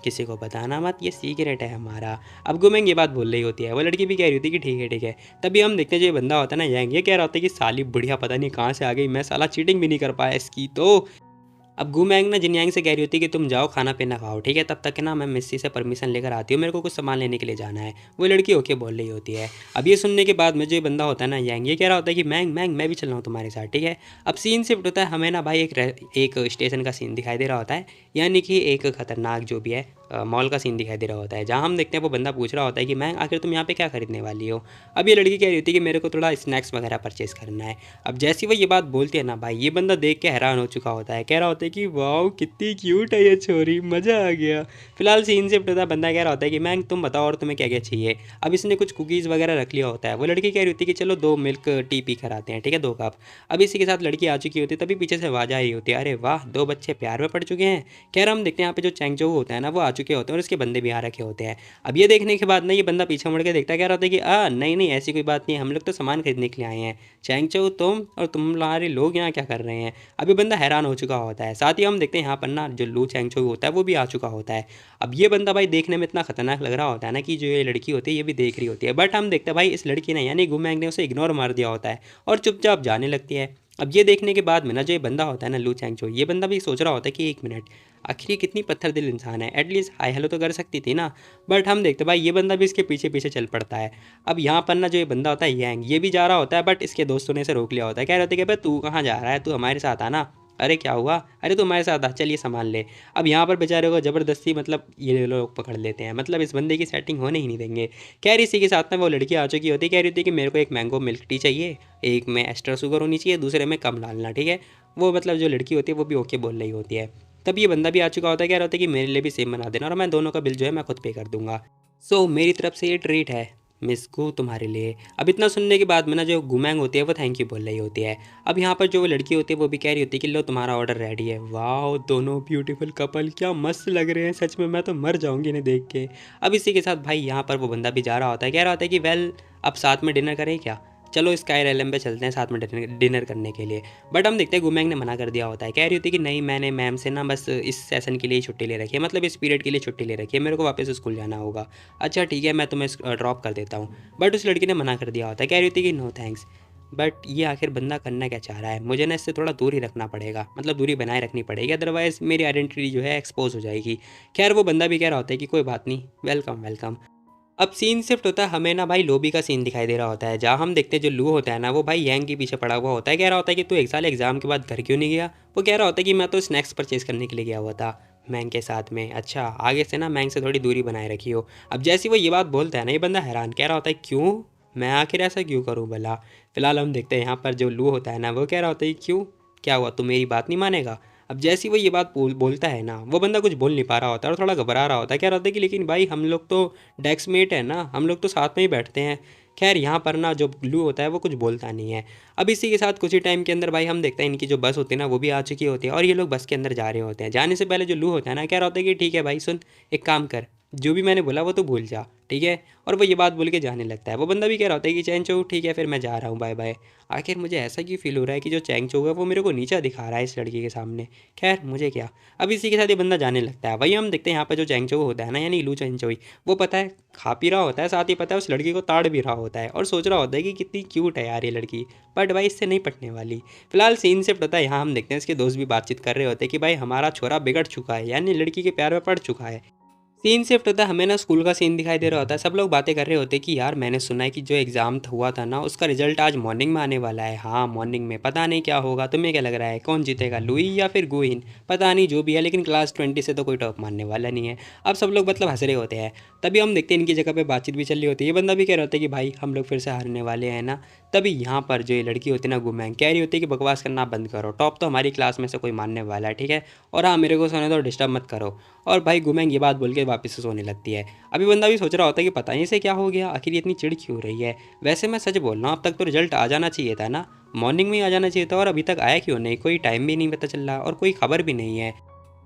किसी को बताना मत, ये सीक्रेट है हमारा। अब गुमैंग ये बात बोल रही होती है, वो लड़की भी कह रही होती है कि ठीक है। तभी हम देखते हैं जो ये बंदा होता है ना यांग, ये कह रहा होता है कि साली बुढ़िया पता नहीं कहाँ से आ गई, मैं साला चीटिंग भी नहीं कर पाया इसकी तो। अब गुमैंग ना जिनयांग से कह रही होती है कि तुम जाओ खाना पीना खाओ, ठीक है तब तक ना मैं मिस्सी से परमिशन लेकर आती हूँ, मेरे को कुछ सामान लेने के लिए जाना है। वो लड़की ओके बोल रही होती है। अब ये सुनने के बाद में जो बंदा होता है ना यांग, ये कह रहा होता है कि मैंग मैंग मैं भी चल रहा हूँ तुम्हारे साथ, ठीक है। अब सीन शिफ्ट होता है, हमें ना भाई एक स्टेशन का सीन दिखाई दे रहा होता है, यानी कि एक खतरनाक जो भी है मॉल का सीन दिखाई दे रहा होता है जहाँ हम देखते हैं वो बंदा पूछ रहा होता है कि मैंग आखिर तुम यहाँ पे क्या खरीदने वाली हो। अब ये लड़की कह रही होती है कि मेरे को थोड़ा स्नैक्स वगैरह परचेस करना है। अब जैसी वो ये बात बोलती है ना भाई, ये बंदा देख के हैरान हो चुका होता है, कह रहा होता है कि वाह कितनी क्यूट है ये छोरी, मज़ा आ गया। फिलहाल सीन शिफ्ट होता है, बंदा कह रहा होता है कि मैंग तुम बताओ और तुम्हें क्या क्या चाहिए। अब इसने कुछ कुकीज़ वगैरह रख लिया होता है। वो लड़की कह रही होती है कि चलो 2 मिल्क टी पी कर आते हैं, ठीक है 2 कप। अब इसी के साथ लड़की आ चुकी होती है, तभी पीछे से आवाज़ आ रही होती है, अरे वाह 2 बच्चे प्यार में पड़ चुके हैं। कह रहा हम देखते हैं यहाँ पे जो चैंगचो होता है ना वो आ चुके होते हैं और उसके बंदे भी आ रखे होते हैं। अब ये देखने के बाद ना ये बंदा पीछे मुड़ के देखता है, कह रहा होता है कि नहीं नहीं ऐसी कोई बात नहीं है, हम लोग तो सामान खरीदने के लिए आए हैं, चैंगचो तुम और तुम्हारे लोग यहाँ क्या कर रहे हैं। अभी बंदा हैरान हो चुका होता है। साथ ही हम देखते हैं यहाँ पर ना जो लू चैंगचो होता है वो भी आ चुका होता है। अब ये बंदा भाई देखने में इतना खतरनाक लग रहा होता है ना कि जो ये लड़की होती है ये भी देख रही होती है। बट हम देखते हैं भाई इस लड़की ने यानी गुमैंग ने उसे इग्नोर मार दिया होता है और चुपचाप जाने लगती है। अब ये देखने के बाद में ना जो ये बंदा होता है ना लू चैंगचो, ये बंदा भी सोच रहा होता है कि 1 मिनट, आखिर ये कितनी पत्थर दिल इंसान है, एटलीस्ट हाय हेलो तो कर सकती थी ना। बट हम देखते भाई ये बंदा भी इसके पीछे पीछे चल पड़ता है। अब यहाँ पर ना जो ये बंदा होता है यांग, ये भी जा रहा होता है बट इसके दोस्तों ने इसे रोक लिया होता है, कह रहे होते कि भाई तू कहाँ जा रहा है, तू हमारे साथ आना। अरे क्या हुआ, अरे तू हमारे साथ आ, चलिए सामान ले। अब यहाँ पर बेचारे को ज़बरदस्ती मतलब ये लोग पकड़ लेते हैं, मतलब इस बंदे की सेटिंग होने ही नहीं देंगे। कह रही इसी के साथ में वो लड़की आ चुकी होती है, कह रही होती है कि मेरे को एक मैंगो मिल्क टी चाहिए, एक में एक्स्ट्रा शुगर होनी चाहिए, दूसरे में कम डालना, ठीक है। वो मतलब जो लड़की होती है वो भी ओके बोल रही होती है। तब ये बंदा भी आ चुका होता है, कह रहा होता है कि मेरे लिए भी सेम बना देना और मैं दोनों का बिल जो है मैं खुद पे कर दूंगा। सो मेरी तरफ से ये ट्रीट है मिस को तुम्हारे लिए। अब इतना सुनने के बाद में ना जो गुमैंग होती है वो थैंक यू बोल रही होती है। अब यहाँ पर जो वो लड़की होती है वो भी कह रही होती है कि लो तुम्हारा ऑर्डर रेडी है। वाह दोनों ब्यूटीफुल कपल क्या मस्त लग रहे हैं, सच में मैं तो मर जाऊंगी इन्हें देख के। अब इसी के साथ भाई यहाँ पर वो बंदा भी जा रहा होता है, कह रहा होता है कि वेल अब साथ में डिनर करें क्या, चलो स्काई रेलम पे चलते हैं साथ में डिनर करने के लिए। बट हम देखते हैं गुमैंग ने मना कर दिया होता है, कह रही होती है कि नहीं मैंने मैम से ना बस इस सेशन के लिए छुट्टी ले रखी है, मतलब इस पीरियड के लिए छुट्टी ले रखी है, मेरे को वापस स्कूल जाना होगा। अच्छा ठीक है मैं तुम्हें ड्रॉप कर देता हूँ। बट उस लड़की ने मना कर दिया होता है, कह रही होती है कि नो थैंक्स। बट ये आखिर बंदा करना क्या चाह रहा है? मुझे ना इससे थोड़ा दूर ही रखना पड़ेगा, मतलब दूरी बनाए रखनी पड़ेगी, अदरवाइज़ मेरी आइडेंटिटी जो है एक्सपोज़ हो जाएगी। खैर वो बंदा भी कह रहा होता है कि कोई बात नहीं, वेलकम, वेलकम। अब सीन शिफ्ट होता है, हमें ना भाई लॉबी का सीन दिखाई दे रहा होता है, जहाँ हम देखते हैं जो लू होता है ना, वो भाई यांग के पीछे पड़ा हुआ होता है। कह रहा होता है कि तू एक साल एग्जाम के बाद घर क्यों नहीं गया? वो कह रहा होता है कि मैं तो स्नैक्स परचेज करने के लिए गया हुआ था मैंग के साथ में। अच्छा, आगे से ना मैंग से थोड़ी दूरी बनाए रखी हो। अब जैसे ही वो ये बात बोलता है ना, ये बंदा हैरान, कह रहा होता है क्यों, मैं आखिर ऐसा क्यों करूँ भला? फिलहाल हम देखते हैं यहाँ पर जो लू होता है ना, वो कह रहा होता है कि क्यों, क्या हुआ, तू मेरी बात नहीं मानेगा? अब जैसे ही वो ये बात बोलता है ना, वो बंदा कुछ बोल नहीं पा रहा होता है और थोड़ा घबरा रहा होता है। कह रहा होता है कि लेकिन भाई हम लोग तो डेस्कमेट है ना, हम लोग तो साथ में ही बैठते हैं। खैर यहाँ पर ना जो ब्लू होता है वो कुछ बोलता नहीं है। अब इसी के साथ कुछ ही टाइम के अंदर भाई हम देखते हैं इनकी जो बस होती है ना, वो भी आ चुकी होती है और ये लोग बस के अंदर जा रहे होते हैं। जाने से पहले जो लू होता है ना, कह रहा होता है कि ठीक है भाई सुन, एक काम कर, जो भी मैंने बोला वो तो भूल जा, ठीक है। और वो ये बात बोल के जाने लगता है। वो बंदा भी कह रहा होता है कि चैन चो ठीक है फिर मैं जा रहा हूँ, बाय बाय। आखिर मुझे ऐसा क्यों फील हो रहा है कि जो चैंग चो है वो मेरे को नीचा दिखा रहा है इस लड़की के सामने। खैर मुझे क्या। अब इसी के साथ ये बंदा जाने लगता है। वही हम देखते हैं यहाँ पर जो चैंग चो होता है ना, यानी लू चैंग चोई, वो पता है खा पी रहा होता है, साथ ही पता है उस लड़की को ताड़ भी रहा होता है और सोच रहा होता है कि कितनी क्यूट है यार ये लड़की, बट भाई इससे नहीं पटने वाली। फिलहाल सीन शिफ्ट होता है, यहाँ हम देखते हैं इसके दोस्त भी बातचीत कर रहे होते हैं कि भाई हमारा छोरा बिगड़ चुका है, यानी लड़की के प्यार में पड़ चुका है। सीन शिफ्ट होता है, हमें ना स्कूल का सीन दिखाई दे रहा होता है। सब लोग बातें कर रहे होते हैं कि यार मैंने सुना है कि जो एग्ज़ाम हुआ था ना, उसका रिजल्ट आज मॉर्निंग में आने वाला है। हाँ मॉर्निंग में, पता नहीं क्या होगा, तुम्हें क्या लग रहा है कौन जीतेगा, लुई या फिर गुइन? पता नहीं जो भी है, लेकिन क्लास 20 से तो कोई टॉप मारने वाला नहीं है। अब सब लोग मतलब हंस रहे होते हैं। तभी हम देखते हैं इनकी जगह पे बातचीत भी चल रही होती है। ये बंदा भी कह रहा होता है कि भाई हम लोग फिर से हारने वाले हैं ना। तभी यहाँ पर जो ये लड़की होती है ना गुमैंग, कह रही होती है कि बकवास करना बंद करो, टॉप तो हमारी क्लास में से कोई मानने वाला है, ठीक है। और हाँ मेरे को सोने दो, डिस्टर्ब मत करो। और भाई गुमैंग ये बात बोल के वापस से सोने लगती है। अभी बंदा भी सोच रहा होता है कि पता नहीं इसे क्या हो गया, आखिर ये इतनी चिढ़ क्यों हो रही है। वैसे मैं सच बोल रहा हूँ, अब तक तो रिजल्ट आ जाना चाहिए था ना, मॉर्निंग में ही आ जाना चाहिए था, और अभी तक आया क्यों नहीं? कोई टाइम भी नहीं पता चल रहा और कोई खबर भी नहीं है।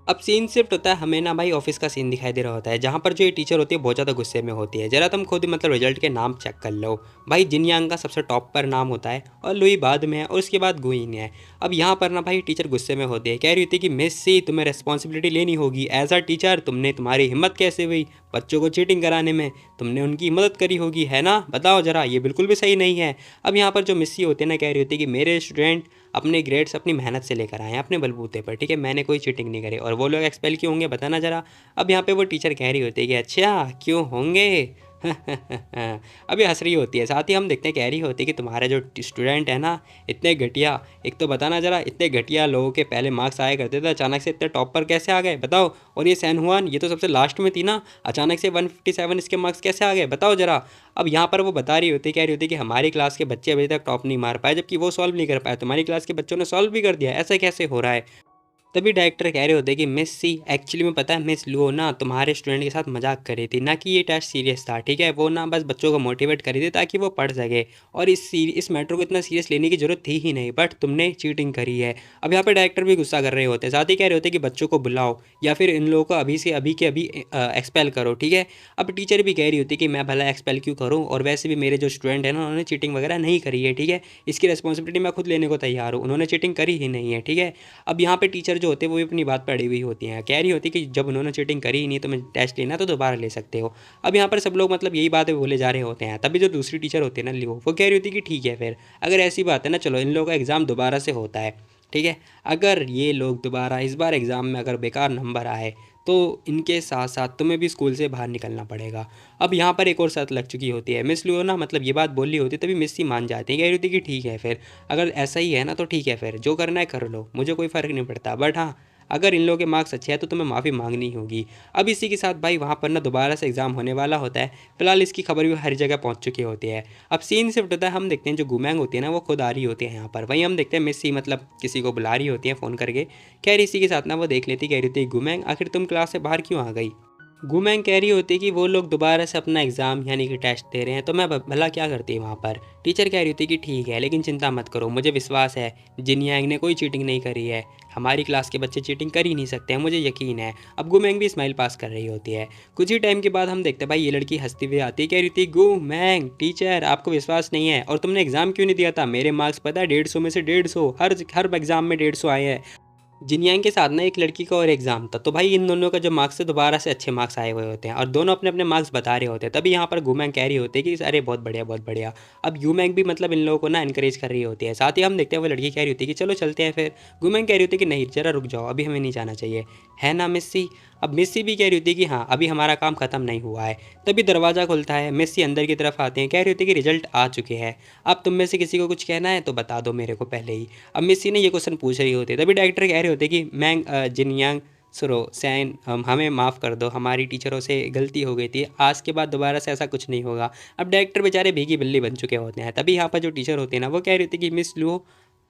अब सीन शिफ्ट होता है, हमें ना भाई ऑफिस का सीन दिखाई दे रहा होता है, जहाँ पर जो ये टीचर होती है बहुत ज़्यादा गुस्से में होती है। जरा तुम खुद मतलब रिजल्ट के नाम चेक कर लो। भाई जिनयांग का सबसे टॉप पर नाम होता है और लुई बाद में है और उसके बाद गुइन है। अब यहाँ पर ना भाई टीचर गुस्से में होती है, कह रही होती है कि मिस सी तुम्हें रिस्पॉन्सिबिलिटी लेनी होगी एज अ टीचर, तुमने तुम्हारी हिम्मत कैसे हुई बच्चों को चीटिंग कराने में, तुमने उनकी मदद करी होगी है ना, बताओ ज़रा, ये बिल्कुल भी सही नहीं है। अब यहाँ पर जो मिस्सी होती है ना, कह रही होती है कि मेरे स्टूडेंट अपने ग्रेड्स अपनी मेहनत से लेकर आए हैं, अपने बलबूते पर, ठीक है, मैंने कोई चीटिंग नहीं करी, और वो लोग एक्सपेल क्यों होंगे बताना ज़रा। अब यहाँ पे वो टीचर कह रही होती है कि अच्छा क्यों होंगे। अभी हंस रही होती है। साथ ही हम देखते हैं कह रही होती है कि तुम्हारे जो स्टूडेंट है ना इतने घटिया, एक तो बताना ज़रा, इतने घटिया लोगों के पहले मार्क्स आया करते थे, अचानक से इतने टॉप पर कैसे आ गए बताओ। और ये सैन हुआन, ये तो सबसे लास्ट में थी ना, अचानक से 157 इसके मार्क्स कैसे आ गए बताओ ज़रा। अब यहाँ पर वो बता रही होती है, कह रही होती है कि हमारी क्लास के बच्चे अभी तक टॉप नहीं मार पाए, जबकि वो सॉल्व नहीं कर पाए, तुम्हारी क्लास के बच्चों ने सॉल्व भी कर दिया, ऐसा कैसे हो रहा है। तभी डायरेक्टर कह रहे होते कि मिस सी एक्चुअली में पता है मिस लुओ ना तुम्हारे स्टूडेंट के साथ मजाक कर रही थी, ना कि ये टेस्ट सीरियस था, ठीक है, वो ना बस बच्चों को मोटिवेट कर रही थी ताकि वो पढ़ सके, और इस मैटर को इतना सीरियस लेने की जरूरत थी ही नहीं, बट तुमने चीटिंग करी है। अब यहाँ पर डायरेक्टर भी गुस्सा कर रहे होते हैं, साथ ही कह रहे होते कि बच्चों को बुलाओ या फिर इन लोगों को अभी से अभी के अभी एक्सपेल करो, ठीक है। अब टीचर भी कह रही होती कि मैं भला एक्सपेल क्यों करूँ, और वैसे भी मेरे जो स्टूडेंट हैं ना उन्होंने चीटिंग वगैरह नहीं करी है, ठीक है, इसकी रिस्पॉन्सिबिलिटी मैं खुद लेने को तैयार हूँ, उन्होंने चीटिंग करी ही नहीं है, ठीक है। अब यहाँ पे टीचर जो होते हैं वो भी अपनी बात पड़ी हुई होती हैं, कह रही होती कि जब उन्होंने चीटिंग करी ही नहीं तो मैं टेस्ट लेना तो दोबारा ले सकते हो। अब यहाँ पर सब लोग मतलब यही बातें बोले जा रहे होते हैं। तभी जो दूसरी टीचर होती है ना लियो, वो कह रही होती है कि ठीक है फिर अगर ऐसी बात है ना, चलो इन लोगों का एग्ज़ाम दोबारा से होता है, ठीक है, अगर ये लोग दोबारा इस बार एग्ज़ाम में अगर बेकार नंबर आए तो इनके साथ साथ तुम्हें भी स्कूल से बाहर निकलना पड़ेगा। अब यहाँ पर एक और शर्त लग चुकी होती है। मिस लियो ना मतलब ये बात बोल रही होती तभी मिस सी मान जाती है, कह रही होती कि ठीक है फिर अगर ऐसा ही है ना तो ठीक है, फिर जो करना है कर लो, मुझे कोई फ़र्क नहीं पड़ता, बट हाँ अगर इन लोगों के मार्क्स अच्छे हैं तो तुम्हें माफ़ी मांगनी होगी। अब इसी के साथ भाई वहाँ पर ना दोबारा से एग्ज़ाम होने वाला होता है। फिलहाल इसकी खबर भी हर जगह पहुँच चुकी होती है। अब सीन शिफ्ट होता है, हम देखते हैं जो गुमैंग होती है ना वो खुद आ रही होती है यहाँ पर। वहीं हम देखते हैं मिस सी मतलब किसी को बुला रही होती है फ़ोन करके। खैर इसी के साथ ना वो देख लेती, कह रही थी गुमैंग आखिर तुम क्लास से बाहर क्यों आ गई। गुमैंग कह रही होती कि वो लोग दोबारा से अपना एग्ज़ाम यानी कि टेस्ट दे रहे हैं तो मैं भला क्या करती वहाँ पर। टीचर कह रही होती कि ठीक है लेकिन चिंता मत करो, मुझे विश्वास है जिन यांग ने कोई चीटिंग नहीं करी है, हमारी क्लास के बच्चे चीटिंग कर ही नहीं सकते हैं, मुझे यकीन है। अब गुमैंग भी स्माइल पास कर रही होती है। कुछ ही टाइम के बाद हम देखते हैं भाई ये लड़की हंसती हुई आती है, कह रही थी गुमैंग टीचर आपको विश्वास नहीं है और तुमने एग्ज़ाम क्यों नहीं दिया था, मेरे मार्क्स पता है 150 में से 150, हर एग्ज़ाम में 150 आए हैं। जिनयांग के साथ ना एक लड़की का और एग्जाम था, तो भाई इन दोनों का जो मार्क्स है दोबारा से अच्छे मार्क्स आए हुए होते हैं और दोनों अपने अपने मार्क्स बता रहे होते हैं। तभी यहाँ पर गुमैंग कह रही होती है कि अरे बहुत बढ़िया बहुत बढ़िया। अब यूमैंग भी मतलब इन लोगों को ना इनकरेज कर रही होती है। साथ ही हम देखते हैं वो लड़की कह रही होती है कि चलो चलते हैं फिर। गुमैंग कह रही होती है कि नहीं जरा रुक जाओ, अभी हमें नहीं जाना चाहिए, है ना मिस्सी। अब मिस्सी भी कह रही होती है कि हाँ अभी हमारा काम खत्म नहीं हुआ है। तभी दरवाज़ा खुलता है, मिस्सी अंदर की तरफ आते हैं, कह रही होती है कि रिजल्ट आ चुके हैं, अब तुम में से किसी को कुछ कहना है तो बता दो मेरे को पहले ही। अब मिस्सी ने ये क्वेश्चन पूछ रही होती है, तभी डायरेक्टर कह रहे होते कि मैंग जिनयांग सुरो सैन हमें माफ़ कर दो, हमारी टीचरों से गलती हो गई थी, आज के बाद दोबारा से ऐसा कुछ नहीं होगा। अब डायरेक्टर बेचारे भीगी बिल्ली बन चुके होते हैं। तभी यहाँ पर जो टीचर होते हैं ना वो कह रही थी कि मिस लुओ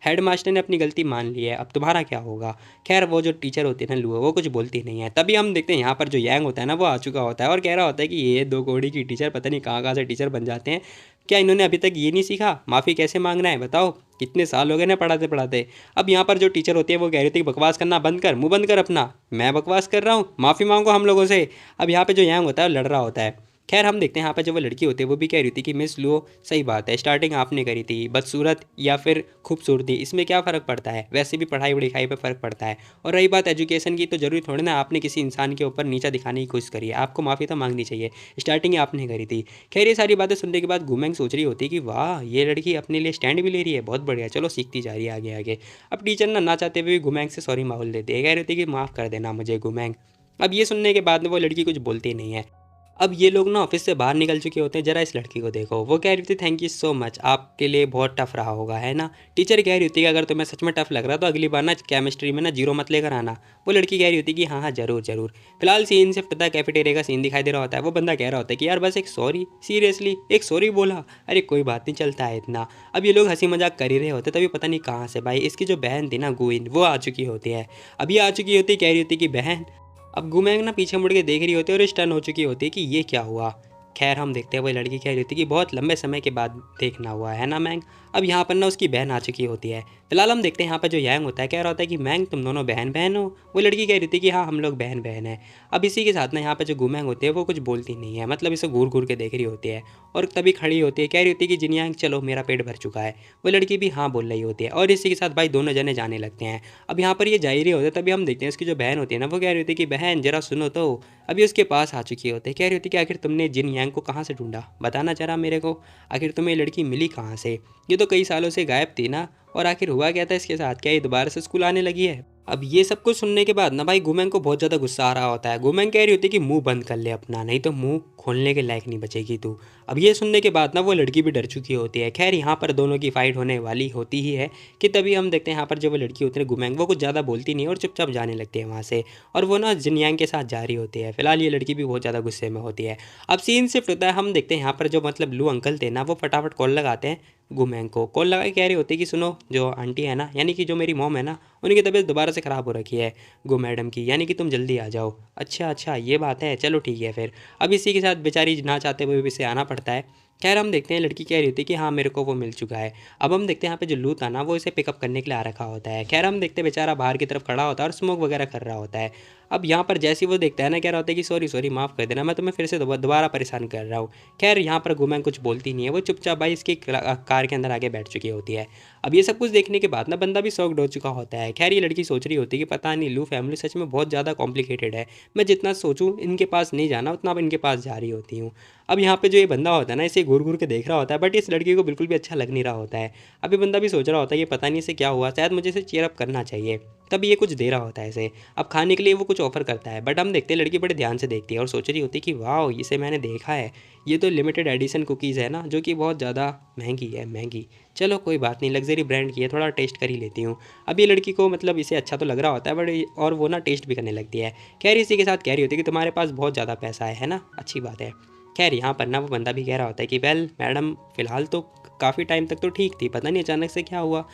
हेड मास्टर ने अपनी गलती मान ली है, अब तुम्हारा क्या होगा। खैर वो जो टीचर होती है ना लुओ, वो कुछ बोलती नहीं है। तभी हम देखते हैं यहाँ पर जो यांग होता है ना वो आ चुका होता है और कह रहा होता है कि ये दो कोड़ी की टीचर पता नहीं कहाँ कहाँ से टीचर बन जाते हैं, क्या इन्होंने अभी तक ये नहीं सीखा माफ़ी कैसे मांगना है, बताओ कितने साल हो गए ना पढ़ाते पढ़ाते। अब यहाँ पर जो टीचर होती है वो कह रही थी बकवास करना बंद कर, मुंह बंद कर अपना, मैं बकवास कर रहा हूँ, माफ़ी मांगो हम लोगों से। अब यहाँ पे जो यांग होता है वो लड़ रहा होता है। खैर हम देखते हैं यहाँ पर जो वो लड़की होती है वो भी कह रही थी कि मिस लुओ सही बात है, स्टार्टिंग आपने करी थी, बदसूरत या फिर खूबसूरती इसमें क्या फ़र्क पड़ता है, वैसे भी पढ़ाई लिखाई पे फ़र्क पड़ता है। और रही बात एजुकेशन की, तो ज़रूरी थोड़ी ना आपने किसी इंसान के ऊपर नीचा दिखाने की कोशिश करी है, आपको माफ़ी तो मांगनी चाहिए, स्टार्टिंग आपने करी थी। खैर ये सारी बातें सुनने के बाद गुमेंग सोच रही होती है कि वाह ये लड़की अपने लिए स्टैंड भी ले रही है, बहुत बढ़िया, चलो सीखती जा रही है आगे आगे। अब टीचर ना चाहते हुए भी गुमेंग से सॉरी माहौल देती है, कह रही थी कि माफ़ कर देना मुझे गुमेंग। अब ये सुनने के बाद में वो लड़की कुछ बोलती नहीं है। अब ये लोग ना ऑफिस से बाहर निकल चुके होते हैं, जरा इस लड़की को देखो, वो कह रही थी थैंक यू सो मच, आपके लिए बहुत टफ रहा होगा है ना। टीचर कह रही होती है कि अगर तुम्हें सच में टफ लग रहा तो अगली बार ना केमिस्ट्री में ना जीरो मत लेकर आना। वो लड़की कह रही होती है कि हाँ हाँ जरूर जरूर। फिलहाल सीन शिफ्ट होता है, कैफेटेरिया का सीन दिखाई दे रहा होता है। वो बंदा कह रहा होता है कि यार बस एक सॉरी, सीरियसली एक सॉरी बोला, अरे कोई बात नहीं चलता है इतना। अब ये लोग हंसी मजाक कर ही रहे होते, तभी पता नहीं कहाँ से भाई इसकी जो बहन थी ना गुइन, वो आ चुकी होती है। अभी आ चुकी होती, कह रही होती कि बहन। अब गुमैंग ना पीछे मुड़ के देख रही होती है और स्टन हो चुकी होती है कि ये क्या हुआ। खैर हम देखते हैं वही लड़की कह रही होती है कि बहुत लंबे समय के बाद देखना हुआ है ना मैंग। अब यहाँ पर ना उसकी बहन आ चुकी होती है। फिलहाल हम देखते हैं यहाँ पर जो यांग होता है कह रहा होता है कि मैंग तुम दोनों बहन बहन हो। वो लड़की कह रही थी कि हाँ हम लोग बहन बहन हैं। अब इसी के साथ ना यहाँ पर जो गुमैंग होती है वो कुछ बोलती नहीं है, मतलब इसे घूर घूर के देख रही होती है और तभी खड़ी होती है, कह रही होती है कि जिनयांग चलो मेरा पेट भर चुका है। वो लड़की भी हाँ बोल रही होती है और इसी के साथ भाई दोनों जने जाने लगते हैं। अब यहाँ पर ये जा ही रहे होते हैं, तभी हम देखते हैं उसकी जो बहन होती है ना वो कह रही होती है कि बहन जरा सुनो तो। अभी उसके पास आ चुकी होती है, कह रही होती है कि आखिर तुमने जिन यांग को कहाँ से ढूंढा, बताना जरा मेरे को, आखिर तुम्हें ये लड़की मिली कहाँ से, ये तो कई सालों से गायब थी ना, और आखिर हुआ क्या था इसके साथ, क्या ये दोबारा से स्कूल आने लगी है। अब ये सब कुछ सुनने के बाद ना भाई गुमेंग को बहुत ज़्यादा गुस्सा आ रहा होता है। गुमेंग कह रही होती है कि मुंह बंद कर ले अपना, नहीं तो मुंह खोलने के लायक नहीं बचेगी तू। अब ये सुनने के बाद ना वो लड़की भी डर चुकी होती है। खैर यहाँ पर दोनों की फाइट होने वाली होती ही है कि तभी हम देखते हैं यहाँ पर जो वो लड़की होती है गुमेंग, वो कुछ ज़्यादा बोलती नहीं है और चुपचाप जाने लगती है वहाँ से, और वो ना जिनयांग के साथ जा रही होती है। फिलहाल ये लड़की भी बहुत ज़्यादा गुस्से में होती है। अब सीन शिफ्ट होता है, हम देखते हैं यहाँ पर जो मतलब लू अंकल थे ना वो फटाफट कॉल लगाते हैं गुमैंग को। कॉल लगा के कह रही होती है कि सुनो जो आंटी है ना, यानी कि जो मेरी मॉम है ना, उनकी तबीयत दोबारा से ख़राब हो रखी है गो मैडम की, यानी कि तुम जल्दी आ जाओ। अच्छा अच्छा ये बात है, चलो ठीक है फिर। अब इसी के साथ बेचारी ना चाहते हुए भी इसे आना पड़ता है। खैर हम देखते हैं लड़की कह रही होती है कि हाँ मेरे को वो मिल चुका है। अब हम देखते हैं यहाँ पे जो लू था ना वो इसे पिकअप करने के लिए आ रखा होता है। खैर हम देखते हैं बेचारा बाहर की तरफ खड़ा होता है और स्मोक वगैरह कर रहा होता है। अब यहाँ पर जैसे ही वो देखता है ना, कह रहा होता है कि सॉरी सॉरी माफ़ कर देना, मैं तुम्हें फिर से दोबारा परेशान कर रहा हूँ। खैर यहाँ पर गुमैंग कुछ बोलती नहीं है, वो चुपचाप भाई इसकी कार के अंदर आगे बैठ चुकी होती है। अब ये सब कुछ देखने के बाद ना बंदा भी शॉक्ड हो चुका होता है। खैर ये लड़की सोच रही होती है कि पता नहीं लू फैमिली सच में बहुत ज़्यादा कॉम्प्लिकेटेड है, मैं जितना सोचूं इनके पास नहीं जाना उतना अब इनके पास जा रही होती हूँ। अब यहाँ पे जो ये बंदा होता है ना इसे घूर घूर के देख रहा होता है, बट इस लड़की को बिल्कुल भी अच्छा लग नहीं रहा होता है। अब ये बंदा भी सोच रहा होता है कि पता नहीं इसे क्या हुआ, शायद मुझे इसे चीयर अप करना चाहिए। तब ये कुछ दे रहा होता है इसे, अब खाने के लिए वो कुछ ऑफर करता है, बट हम देखते हैं लड़की बड़े ध्यान से देखती है और सोच रही होती है कि वाह इसे मैंने देखा है, ये तो लिमिटेड एडिशन कुकीज़ है ना, जो कि बहुत ज़्यादा महंगी है महंगी। चलो कोई बात नहीं, लग्जरी ब्रांड की है, थोड़ा टेस्ट कर ही लेती हूँ। अब ये लड़की को मतलब इसे अच्छा तो लग रहा होता है बट और वो ना टेस्ट भी करने लगती है। खैर इसी के साथ कह रही होती है कि तुम्हारे पास बहुत ज़्यादा पैसा है ना, अच्छी बात है। खैर यहाँ पर ना वो बंदा भी कह रहा होता है कि वेल मैडम फ़िलहाल तो काफ़ी टाइम तक तो ठीक थी, पता नहीं अचानक से क्या हुआ,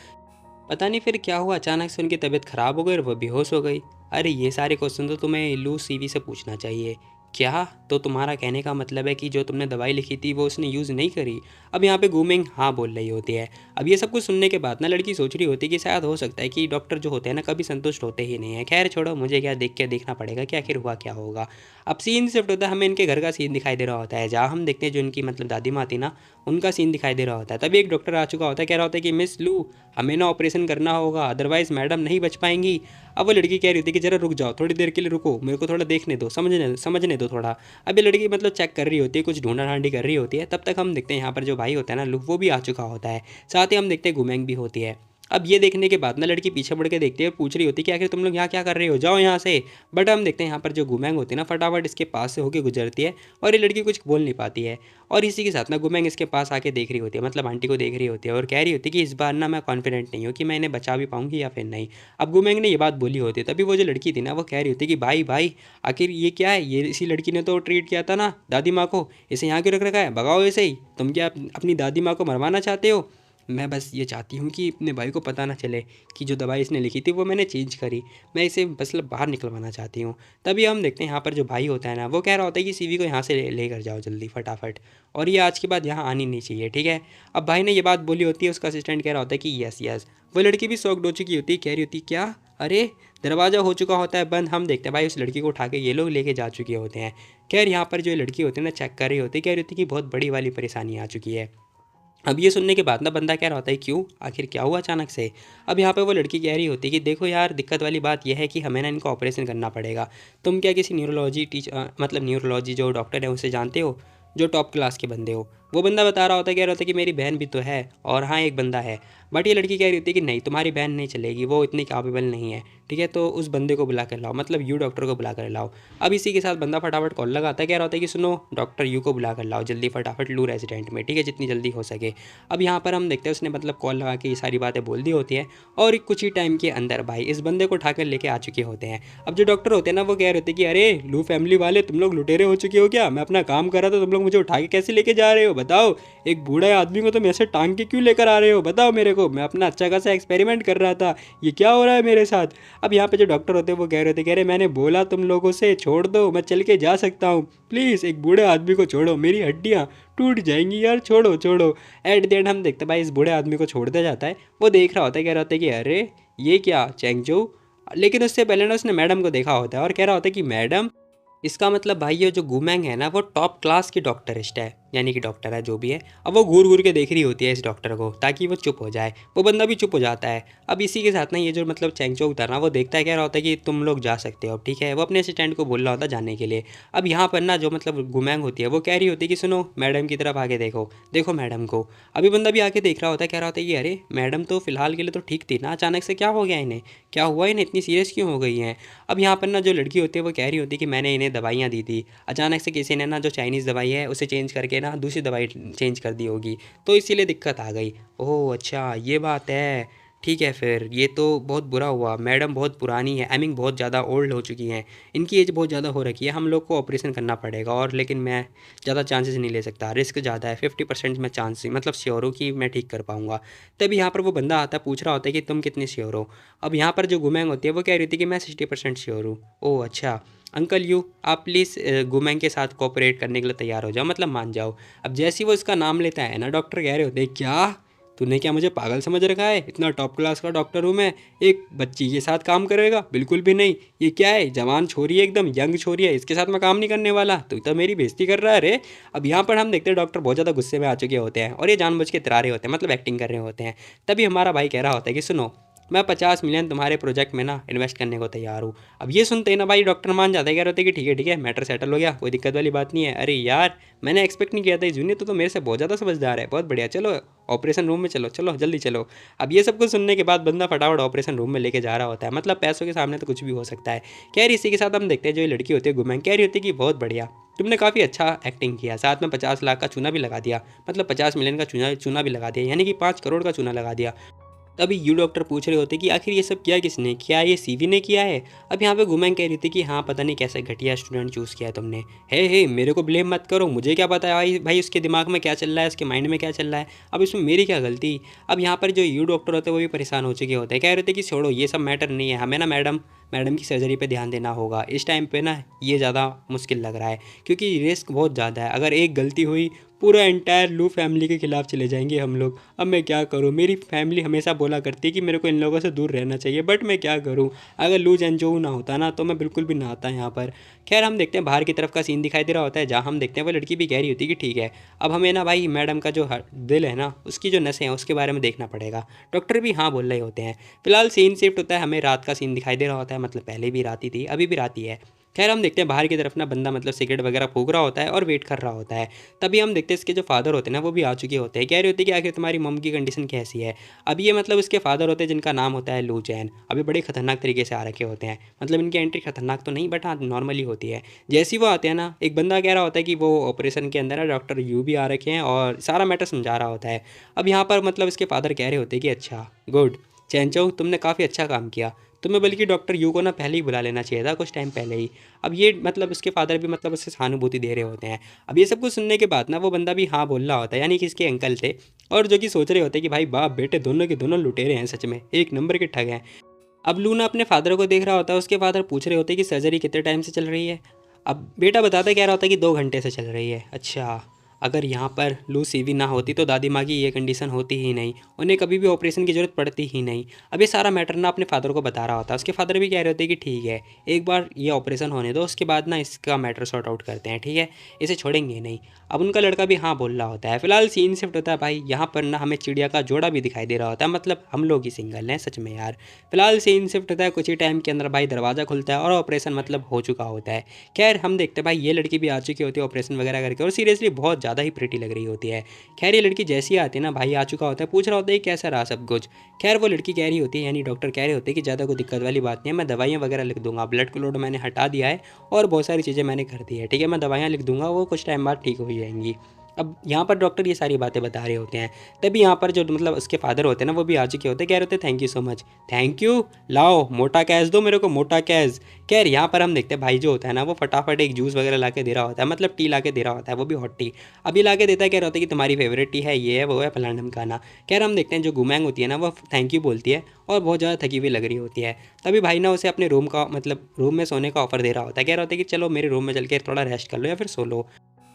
पता नहीं फिर क्या हुआ, अचानक से उनकी तबीयत ख़राब हो गई और वो बेहोश हो गई। अरे ये सारे क्वेश्चन तो तुम्हें लू सीवी से पूछना चाहिए। क्या, तो तुम्हारा कहने का मतलब है कि जो तुमने दवाई लिखी थी वो उसने यूज़ नहीं करी। अब यहाँ पे गूमिंग हाँ बोल रही होती है। अब ये सब कुछ सुनने के बाद ना लड़की सोच रही होती है कि शायद हो सकता है कि डॉक्टर जो होते हैं ना कभी संतुष्ट होते ही नहीं है। खैर छोड़ो, मुझे क्या देख के देखना पड़ेगा कि आखिर हुआ क्या होगा। अब सीन शिफ्ट होता है, हमें इनके घर का सीन दिखाई दे रहा होता है, जहाँ हम देखते हैं जो इनकी मतलब दादी माँ थी ना उनका सीन दिखाई दे रहा होता है। तभी एक डॉक्टर आ चुका होता है, कह रहा होता है कि मिस लू हमें ना ऑपरेशन करना होगा, अदरवाइज़ मैडम नहीं बच पाएंगी। अब वो लड़की कह रही होती है कि जरा रुक जाओ, थोड़ी देर के लिए रुको, मेरे को थोड़ा देखने दो, समझने दो थोड़ा। अब ये लड़की मतलब चेक कर रही होती है, कुछ ढूंढा ढांडी कर रही होती है। तब तक हम देखते हैं यहाँ पर जो भाई होता है ना लू, वो भी आ चुका होता है। साथ ही हम देखते हैं गुमैंग भी होती है। अब ये देखने के बाद ना लड़की पीछे मुड़ के देखती है, पूछ रही होती है कि आखिर तुम लोग यहाँ क्या कर रहे हो, जाओ यहाँ से। बट हम देखते हैं यहाँ पर जो गुमैंग होती है ना फटाफट इसके पास से होकर गुजरती है और ये लड़की कुछ बोल नहीं पाती है। और इसी के साथ ना गुमैंग इसके पास आके देख रही होती है, मतलब आंटी को देख रही होती है और कह रही होती है कि इस बार ना मैं कॉन्फिडेंट नहीं हूँ कि मैं इन्हें बचा भी पाऊंगी या फिर नहीं। अब गुमैंग ने ये बात बोली होती है, तभी वो जो लड़की थी ना वो कह रही होती है कि भाई भाई आखिर ये क्या है, ये इसी लड़की ने तो ट्रीट किया था ना दादी माँ को, इसे यहाँ क्यों रख रखा है, भगाओ इसे ही। तुम क्या अपनी दादी माँ को मरवाना चाहते हो? मैं बस ये चाहती हूँ कि अपने भाई को पता ना चले कि जो दवाई इसने लिखी थी वो मैंने चेंज करी, मैं इसे बस बाहर निकलवाना चाहती हूँ। तभी हम देखते हैं यहाँ पर जो भाई होता है ना वो कह रहा होता है कि सीवी को यहाँ से लेकर जाओ जल्दी फटाफट, और ये आज के बाद यहाँ आनी नहीं चाहिए, ठीक है। अब भाई ने ये बात बोली होती है, उसका असिस्टेंट कह रहा होता है कि यस यस। वो लड़की भी शॉक्ड हो चुकी होती है, कह रही होती क्या, अरे दरवाज़ा हो चुका होता है बंद। हम देखते हैं भाई उस लड़की को उठा के ये लोग लेके जा चुके होते हैं। खैर यहाँ पर जो लड़की होती है ना चेक कर रही होती है, कह रही होती है कि बहुत बड़ी वाली परेशानी आ चुकी है। अब ये सुनने के बाद ना बंदा कह रहा होता है क्यों, आखिर क्या हुआ अचानक से। अब यहाँ पे वो लड़की कह रही होती है कि देखो यार दिक्कत वाली बात यह है कि हमें ना इनको ऑपरेशन करना पड़ेगा। तुम क्या किसी न्यूरोलॉजी मतलब न्यूरोलॉजी जो डॉक्टर है उसे जानते हो, जो टॉप क्लास के बंदे हो। वो बंदा बता रहा होता है, कह रहा होता है कि मेरी बहन भी तो है और हाँ एक बंदा है। बट ये लड़की कह रही होती है कि नहीं तुम्हारी बहन नहीं चलेगी, वो इतनी काबिल नहीं है, ठीक है, तो उस बंदे को बुला कर लाओ, मतलब यू डॉक्टर को बुला कर लाओ। अब इसी के साथ बंदा फटाफट कॉल लगाता है, कह रहा होता है कि सुनो डॉक्टर यू को बुला कर लाओ जल्दी फटाफट लू रेजिडेंट में, ठीक है, जितनी जल्दी हो सके। अब यहाँ पर हम देखते हैं उसने मतलब कॉल लगा के ये सारी बातें बोल दी होती हैं और कुछ ही टाइम के अंदर भाई इस बंदे को उठाकर लेके आ चुके होते हैं। अब जो डॉक्टर होते हैं ना वो कह रहे होते हैं कि अरे लू फैमिली वाले तुम लोग लुटेरे हो चुके हो क्या, मैं अपना काम कर रहा था, तुम लोग मुझे उठा के कैसे लेके जा रहे हो बताओ। एक बूढ़ा आदमी को तुम ऐसे टांग के क्यों लेकर आ रहे हो बताओ मेरे को, मैं अपना अच्छा खासा एक्सपेरिमेंट कर रहा था, ये क्या हो रहा है मेरे साथ। अब यहाँ पे जो डॉक्टर होते हैं वो कह रहे थे, कह रहे मैंने बोला तुम लोगों से छोड़ दो, मैं चल के जा सकता हूँ, प्लीज़ एक बूढ़े आदमी को छोड़ो, मेरी हड्डियाँ टूट जाएंगी यार, छोड़ो छोड़ो। एट द एंड हम देखते हैं भाई इस बूढ़े आदमी को छोड़ दिया जाता है। वो देख रहा होता है, कह रहा होता है कि अरे ये क्या चेंगजू। लेकिन उससे पहले ना उसने मैडम को देखा होता है और कह रहा होता है कि मैडम, इसका मतलब भाई ये जो गुमैंग है ना वो टॉप क्लास की डॉक्टरिस्ट है, यानी कि डॉक्टर है जो भी है। अब वो घूर घूर के देख रही होती है इस डॉक्टर को ताकि वो चुप हो जाए, वो बंदा भी चुप हो जाता है। अब इसी के साथ ना ये जो मतलब चैंगचोक था ना वो देखता है, कह रहा होता है कि तुम लोग जा सकते हो अब, ठीक है, वो अपने असिस्टेंट को बोल रहा होता है जाने के लिए। अब यहाँ पर ना जो मतलब गुमैंग होती है वो कह रही होती है कि सुनो मैडम की तरफ आके देखो, देखो मैडम को। अभी बंदा भी आके देख रहा होता है, कह रहा होता है कि अरे मैडम तो फिलहाल के लिए तो ठीक थी ना, अचानक से क्या हो गया इन्हें, क्या हुआ इन्हें, इतनी सीरियस क्यों हो गई हैं। अब यहाँ पर ना जो लड़की होती है वो कह रही होती है कि मैंने इन्हें दवाइयाँ दी थी, अचानक से किसी ने ना जो चाइनीज़ दवाई है उसे चेंज करके ना दूसरी दवाई चेंज कर दी होगी, तो इसीलिए दिक्कत आ गई। ओह अच्छा ये बात है, ठीक है, फिर ये तो बहुत बुरा हुआ, मैडम बहुत पुरानी है, आई मीन बहुत ज़्यादा ओल्ड हो चुकी हैं, इनकी एज बहुत ज़्यादा हो रखी है, हम लोग को ऑपरेशन करना पड़ेगा। और लेकिन मैं ज़्यादा चांसेस नहीं ले सकता, रिस्क ज़्यादा है, 50% मैं चांस मतलब श्योर हूँ कि मैं ठीक कर पाऊँगा। तभी यहाँ पर वो बंदा आता है, पूछ रहा होता है कि तुम कितनी श्योर हो। अब यहाँ पर जो गुमैंग होती है वो कह रही थी कि मैं 60% श्योर हूँ। ओह अच्छा अंकल यू, आप प्लीज़ गुमैंग के साथ कोऑपरेट करने के लिए तैयार हो जाओ, मतलब मान जाओ। अब जैसे ही वो इसका नाम लेता है ना डॉक्टर कह रहे होते हैं क्या, तूने क्या मुझे पागल समझ रखा है, इतना टॉप क्लास का डॉक्टर हूँ मैं, एक बच्ची के साथ काम करेगा, बिल्कुल भी नहीं। ये क्या है, जवान छोरी है, एकदम यंग छोरी है, इसके साथ मैं काम नहीं करने वाला, तो मेरी बेइज्जती कर रहा है रे। अब यहाँ पर हम देखते हैं डॉक्टर बहुत ज़्यादा गुस्से में आ चुके होते हैं और ये जानबूझ के इतरा रहे होते हैं, मतलब एक्टिंग कर रहे होते हैं। तभी हमारा भाई कह रहा होता है कि सुनो मैं 50 मिलियन तुम्हारे प्रोजेक्ट में ना इन्वेस्ट करने को तैयार हूँ। अब ये सुनते ही ना भाई डॉक्टर मान जाता है, कह रहे होते हैं कि ठीक है मैटर सेटल हो गया, कोई दिक्कत वाली बात नहीं है। अरे यार मैंने एक्सपेक्ट नहीं किया था, जूनियर तो मेरे से बहुत ज़्यादा समझदार है, बहुत बढ़िया, चलो ऑपरेशन रूम में चलो, चलो जल्दी चलो। अब ये सब कुछ सुनने के बाद बंदा फटाफट ऑपरेशन रूम में लेके जा रहा होता है, मतलब पैसों के सामने तो कुछ भी हो सकता है। खैर इसी के साथ हम देखते हैं जो ये लड़की होती है गुमैंग, कह रही होती है कि बहुत बढ़िया, तुमने काफ़ी अच्छा एक्टिंग किया, साथ में 50 लाख का चूना भी लगा दिया, मतलब 50 मिलियन का चूना भी लगा दिया, यानी कि 5 करोड़ का चूना लगा दिया। तभी यू डॉक्टर पूछ रहे होते कि आखिर ये सब किया किसने, क्या ये सीवी ने किया है। अब यहाँ पे गुमैंग कह रही थी कि हाँ पता नहीं कैसा घटिया स्टूडेंट चूज़ किया तुमने। हे मेरे को ब्लेम मत करो, मुझे क्या पता है भाई उसके दिमाग में क्या चल रहा है, उसके माइंड में क्या चल रहा है, अब इसमें मेरी क्या गलती। अब यहाँ पर जो यू डॉक्टर होते हैं वो भी परेशान हो चुके होते हैं, कह रहे थे कि छोड़ो ये सब मैटर नहीं है, हमें ना मैडम की सर्जरी पे ध्यान देना होगा इस टाइम पे ना, ये ज़्यादा मुश्किल लग रहा है क्योंकि रिस्क बहुत ज़्यादा है, अगर एक गलती हुई पूरा एंटायर लू फैमिली के खिलाफ चले जाएंगे हम लोग। अब मैं क्या करूँ, मेरी फैमिली हमेशा बोला करती है कि मेरे को इन लोगों से दूर रहना चाहिए, बट मैं क्या करूँ। अगर लू जेनजोऊ ना होता ना तो मैं बिल्कुल भी ना आता यहाँ पर। खैर हम देखते हैं बाहर की तरफ का सीन दिखाई दे रहा होता है, जहाँ हम देखते हैं वो लड़की भी कह रही होती है कि ठीक है, अब हमें ना भाई मैडम का जो दिल है ना, उसकी जो नसें हैं उसके बारे में देखना पड़ेगा। डॉक्टर भी हाँ बोल रहे होते हैं। फिलहाल सीन शिफ्ट होता है, हमें रात का सीन दिखाई दे रहा होता है, मतलब पहले भी रात ही थी, अभी भी रात ही है। खैर हम देखते हैं बाहर की तरफ ना बंदा मतलब सिगरेट वगैरह फूक रहा होता है और वेट कर रहा होता है। तभी हम देखते हैं इसके जो फादर होते हैं ना वो भी आ चुके होते हैं। कह रहे होते हैं कि आखिर तुम्हारी मम की कंडीशन कैसी है। अब ये मतलब उसके फादर होते हैं जिनका नाम होता है लू चैन। अभी बड़े खतरनाक तरीके से आ रखे होते हैं, मतलब इनकी एंट्री खतरनाक तो नहीं बट हाँ नॉर्मली होती है। जैसे ही वो आते हैं ना, एक बंदा कह रहा होता है कि वो ऑपरेशन के अंदर है, डॉक्टर यू भी आ रखे हैं और सारा मैटर समझा रहा होता है। अब यहाँ पर मतलब इसके फादर कह रहे होते हैं कि अच्छा गुड चैनचो, तुमने काफ़ी अच्छा काम किया, तुम्हें बल्कि डॉक्टर यू को ना पहले ही बुला लेना चाहिए था, कुछ टाइम पहले ही। अब ये मतलब उसके फादर भी मतलब उससे सहानुभूति दे रहे होते हैं। अब ये सब कुछ सुनने के बाद ना वो बंदा भी हाँ बोल रहा होता है, यानी कि इसके अंकल थे, और जो कि सोच रहे होते हैं कि भाई बाप बेटे दोनों के दोनों लुटेरे हैं, सच में एक नंबर के ठग हैं। अब लूना अपने फादर को देख रहा होता है, उसके फादर पूछ रहे होते हैं कि सर्जरी कितने टाइम से चल रही है। अब बेटा बताता कह रहा होता है कि 2 घंटे से चल रही है। अच्छा, अगर यहाँ पर लू सीवी ना होती तो दादी माँ की ये कंडीशन होती ही नहीं, उन्हें कभी भी ऑपरेशन की ज़रूरत पड़ती ही नहीं। अब ये सारा मैटर ना अपने फादर को बता रहा होता है, उसके फादर भी कह रहे होते हैं कि ठीक है, एक बार ये ऑपरेशन होने दो, उसके बाद ना इसका मैटर सॉर्ट आउट करते हैं, ठीक है, इसे छोड़ेंगे नहीं। अब उनका लड़का भी हाँ बोल रहा होता है। फिलहाल सीन शिफ्ट होता है भाई, यहाँ पर ना हमें चिड़िया का जोड़ा भी दिखाई दे रहा होता है, मतलब हम लोग ही सिंगल हैं सच में यार। फिलहाल सीन शिफ्ट होता है, कुछ ही टाइम के अंदर भाई दरवाज़ा खुलता है और ऑपरेशन मतलब हो चुका होता है। खैर हम देखते हैं भाई ये लड़की भी आ चुकी होती है ऑपरेशन वगैरह करके, और सीरियसली बहुत ज़्यादा ही प्रिटी लग रही होती है। खैर ये लड़की जैसी आती है ना, भाई आ चुका होता है, पूछ रहा होता है कैसा रहा सब कुछ। खैर वो लड़की कह रही होती है, यानी डॉक्टर कह रहे होते हैं कि ज़्यादा कोई दिक्कत वाली बात नहीं है, मैं दवाइयाँ वगैरह लिख दूंगा, ब्लड क्लोड मैंने हटा दिया है और बहुत सारी चीज़ें मैंने कर दी है, ठीक है, मैं दवाइयाँ लिख दूंगा, वो कुछ टाइम बाद ठीक हो जाएंगी। अब यहाँ पर डॉक्टर ये सारी बातें बता रहे होते हैं। तभी यहाँ पर जो मतलब उसके फादर होते हैं ना वो भी आ चुके होते हैं, कह रहे होते हैं thank you so much. Thank you, लाओ मोटा कैश दो मेरे को, मोटा कैश। खैर यहाँ पर हम देखते हैं भाई जो होता है ना वो फटाफट एक जूस वगैरह ला के दे रहा होता है, मतलब टी ला के दे रहा होता है, वो भी हॉट टी। अभी ला के देता है, कह रहा होता है कि तुम्हारी फेवरेट टी है, ये है वो है फलाना ढमकाना। खैर हम देखते हैं जो गुमैंग होती है ना वो थैंक यू बोलती है और बहुत ज़्यादा थकी हुई लग रही होती है। तभी भाई ना उसे अपने रूम का मतलब रूम में सोने का ऑफर दे रहा होता है, कह रहा होता है कि चलो मेरे रूम में चल के थोड़ा रेस्ट कर लो या फिर सो लो।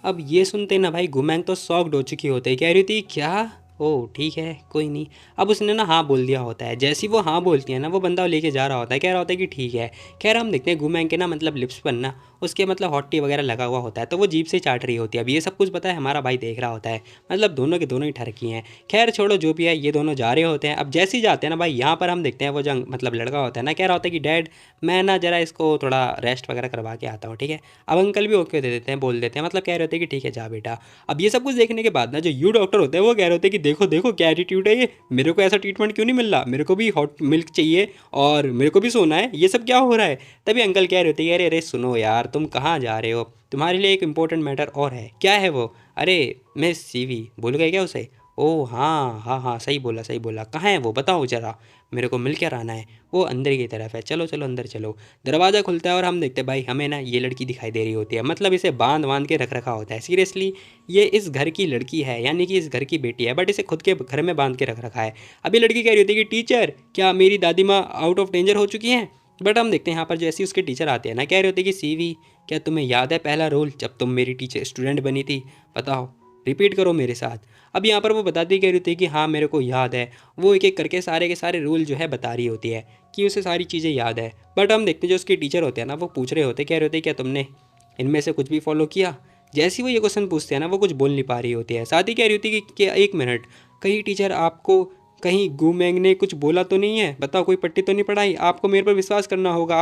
अब ये सुनते ना भाई गुमैंग तो शॉक्ड हो चुकी होती है, कह रही थी क्या, ओह ठीक है कोई नहीं। अब उसने ना हाँ बोल दिया होता है, जैसी वो हाँ बोलती है ना वो बंदा लेके जा रहा होता है, कह रहा होता है कि ठीक है। खैर हम देखते हैं गुमैंग के ना मतलब लिप्स पर ना उसके मतलब हॉट टी वगैरह लगा हुआ होता है, तो वो जीभ से चाट रही होती है। अब ये सब कुछ पता है हमारा भाई देख रहा होता है, मतलब दोनों के दोनों ही ठरकी हैं। खैर छोड़ो जो भी है, ये दोनों जा रहे होते हैं। अब जैसे ही जाते हैं ना भाई, यहाँ पर हम देखते हैं वो जो मतलब लड़का होता है ना, कह रहा होता है कि डैड मैं ना जरा इसको थोड़ा रेस्ट वगैरह करवा के आता हूँ, ठीक है। अब अंकल भी ओके दे देते हैं, बोल देते हैं, मतलब कह रहे होते हैं कि ठीक है जा बेटा। अब ये सब कुछ देखने के बाद ना जो यू डॉक्टर होते हैं वो कह रहे होते हैं कि देखो देखो क्या एटीट्यूड है ये, मेरे को ऐसा ट्रीटमेंट क्यों नहीं मिल रहा, मेरे को भी हॉट मिल्क चाहिए और मेरे को भी सोना है, ये सब क्या हो रहा है। तभी अंकल कह रहे होते हैं अरे अरे सुनो यार, तुम कहाँ जा रहे हो, तुम्हारे लिए एक इंपॉर्टेंट मैटर और है। क्या है वो, अरे मैं सीवी भूल गए क्या उसे। ओह हाँ हाँ हाँ सही बोला, कहाँ है वो बताओ ज़रा, मेरे को मिल कर आना है, वो अंदर की तरफ है, चलो चलो अंदर चलो। दरवाज़ा खुलता है और हम देखते हैं भाई हमें ना ये लड़की दिखाई दे रही होती है, मतलब इसे बांध बांध के रख रखा होता है। सीरियसली ये इस घर की लड़की है, यानी कि इस घर की बेटी है, बट इसे खुद के घर में बांध के रख रखा है। अभी लड़की कह रही होती है कि टीचर क्या मेरी दादी माँ आउट ऑफ डेंजर हो चुकी हैं। बट हम देखते हैं यहाँ पर जैसे ही उसके टीचर आते हैं ना, कह रहे होते हैं कि सीवी क्या तुम्हें याद है पहला रोल जब तुम मेरी टीचर स्टूडेंट बनी थी, बताओ रिपीट करो मेरे साथ। अब यहाँ पर वो बताती कह रही होती है कि हाँ मेरे को याद है। वो एक एक करके सारे के सारे रूल जो है बता रही होती है कि उसे सारी चीज़ें याद है। बट हम देखते हैं जो उसके टीचर होते हैं ना वो पूछ रहे होते, कह रहे होते क्या तुमने इनमें से कुछ भी फॉलो किया। जैसे ही वो ये क्वेश्चन पूछते हैं ना वो कुछ बोल नहीं पा रही होती है, साथ ही कह रही होती है कि एक मिनट, कहीं टीचर आपको कहीं गुमैंग ने कुछ बोला तो नहीं है, बताओ कोई पट्टी तो नहीं पढ़ाई, आपको मेरे पर विश्वास करना होगा।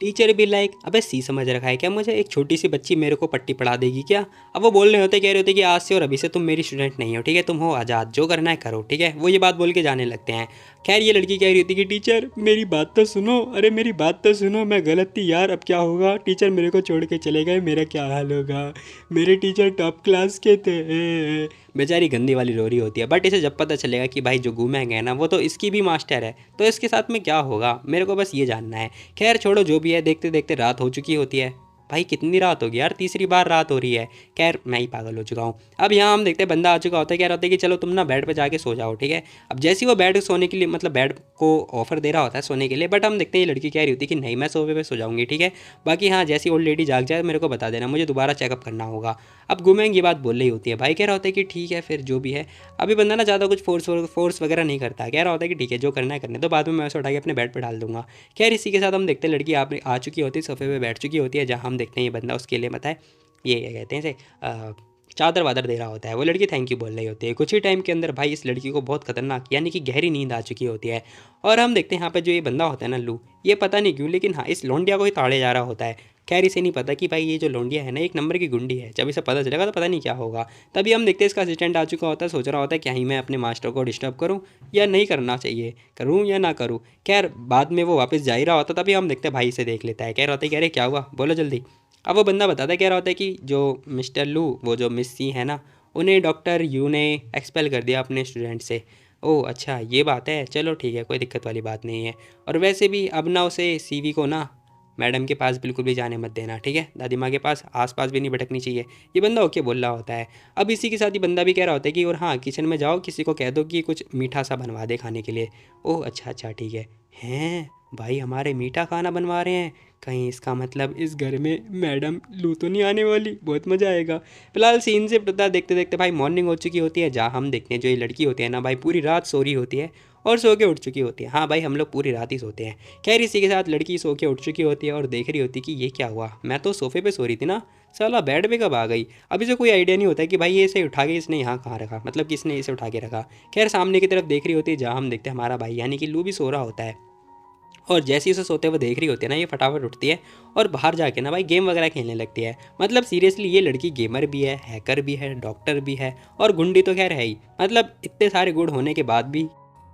टीचर भी लाइक अबे सी समझ रखा है क्या मुझे, एक छोटी सी बच्ची मेरे को पट्टी पढ़ा देगी क्या। अब वो बोल रहे होते, कह रहे होते कि आज से और अभी से तुम मेरी स्टूडेंट नहीं हो, ठीक है, तुम हो आज़ाद, जो करना है करो, ठीक है। वो ये बात बोल के जाने लगते हैं। खैर ये लड़की कह रही होती कि टीचर मेरी बात तो सुनो, अरे मेरी बात तो सुनो, मैं गलत थी यार, अब क्या होगा, टीचर मेरे को छोड़ के चले गए, मेरा क्या हाल होगा, मेरे टीचर टॉप क्लास के थे। बेचारी गंदी वाली रो रही होती है। बट इसे जब पता चलेगा कि भाई जो गुमैंग है ना वो तो इसकी भी मास्टर है, तो इसके साथ में क्या होगा मेरे को बस ये जानना है। खैर छोड़ो जो भी है, देखते देखते रात हो चुकी होती है। भाई कितनी रात होगी यार, तीसरी बार रात हो रही है। खैर मैं ही पागल हो चुका हूँ। अब यहाँ हम देखते हैं बंदा आ चुका होता है, कह रहा होता है कि चलो तुम ना बेड पे जाके सो जाओ, ठीक है। अब जैसे ही वो बेड सोने के लिए मतलब बेड को ऑफर दे रहा होता है सोने के लिए, बट हम देखते हैं ये लड़की कह रही होती है कि नहीं मैं सोफे पे सो जाऊंगी, ठीक है। बाकी हाँ जैसी ओल्ड लेडी जाग जाए मेरे को बता देना, मुझे दोबारा चेकअप करना होगा। अब गुमेंग ये बात बोल रही होती है, भाई कह रहा होता है कि ठीक है फिर जो भी है। अभी बंदा ना ज़्यादा कुछ फोर्स वगैरह नहीं करता, कह रहा होता है कि ठीक है जो करना है करने तो बाद में मैं उसे उठा के अपने बेड पर डाल दूंगा। खैर इसी के साथ हम देखते हैं लड़की आ चुकी होती है, सोफे पे बैठ चुकी होती है, जहाँ हम देखते हैं ये बंदा उसके लिए बताए ये क्या कहते हैं इसे चादर वादर दे रहा होता है। वो लड़की थैंक यू बोल रही होती है। कुछ ही टाइम के अंदर भाई इस लड़की को बहुत खतरनाक यानी कि गहरी नींद आ चुकी होती है। और हम देखते हैं यहाँ पे जो ये बंदा होता है ना लू, ये पता नहीं क्यों लेकिन हाँ इस लौंडिया को ही ताड़े जा रहा होता है। खैर इसे नहीं पता कि भाई ये जो लौंडिया है ना एक नंबर की गुंडी है, जब इसे पता चलेगा तो पता नहीं क्या होगा। तभी हम देखते हैं इसका असिस्टेंट आ चुका होता है, सोच रहा होता है क्या ही मैं अपने मास्टर को डिस्टर्ब करूँ या नहीं करना चाहिए, करूँ या ना करूँ। खैर बाद में वो वापस जा ही रहा होता, तभी हम देखते हैं भाई इसे देख लेता है, कह रहा होता है कि अरे क्या हुआ बोलो जल्दी। अब वो बंदा बताता है, कह रहा होता है कि जो मिस्टर लू वो जो मिस सी है ना उन्हें डॉक्टर यू ने एक्सपेल कर दिया अपने स्टूडेंट से। ओह अच्छा ये बात है, चलो ठीक है कोई दिक्कत वाली बात नहीं है। और वैसे भी अब ना उसे सीवी को ना मैडम के पास बिल्कुल भी जाने मत देना, ठीक है। दादी माँ के पास आसपास भी नहीं भटकनी चाहिए। ये बंदा ओके बोल रहा होता है। अब इसी के साथ ही बंदा भी कह रहा होता है कि और हाँ किचन में जाओ किसी को कह दो कि कुछ मीठा सा बनवा दे खाने के लिए। ओह अच्छा अच्छा ठीक है। हैं भाई हमारे मीठा खाना बनवा रहे हैं, कहीं इसका मतलब इस घर में मैडम लू तो नहीं आने वाली, बहुत मज़ा आएगा। फिलहाल सीन से पता देखते देखते भाई मॉर्निंग हो चुकी होती है, जहाँ हम देखते हैं जो ये लड़की होती है ना भाई पूरी रात सो रही होती है और सो के उठ चुकी होती है। हाँ भाई हम लोग पूरी रात ही सोते हैं। खैर इसी के साथ लड़की सो के उठ चुकी होती है और देख रही होती कि ये क्या हुआ, मैं तो सोफे पे सो रही थी ना, साला बेड पे कब आ गई। अब इसे कोई आइडिया नहीं होता कि भाई ये इसे उठा के इसने यहाँ कहाँ रखा, मतलब किसने इसे उठा के रखा। खैर सामने की तरफ देख रही होती है, जहाँ हम देखते हैं हमारा भाई यानी कि लू भी सो रहा होता है। और जैसे ही उसे सोते हुए देख रही होती है ना ये फटाफट उठती है और बाहर जाके ना भाई गेम वगैरह खेलने लगती है। मतलब सीरियसली ये लड़की गेमर भी है, हैकर भी है, डॉक्टर भी है और गुंडी तो खैर है ही। मतलब इतने सारे गुण होने के बाद भी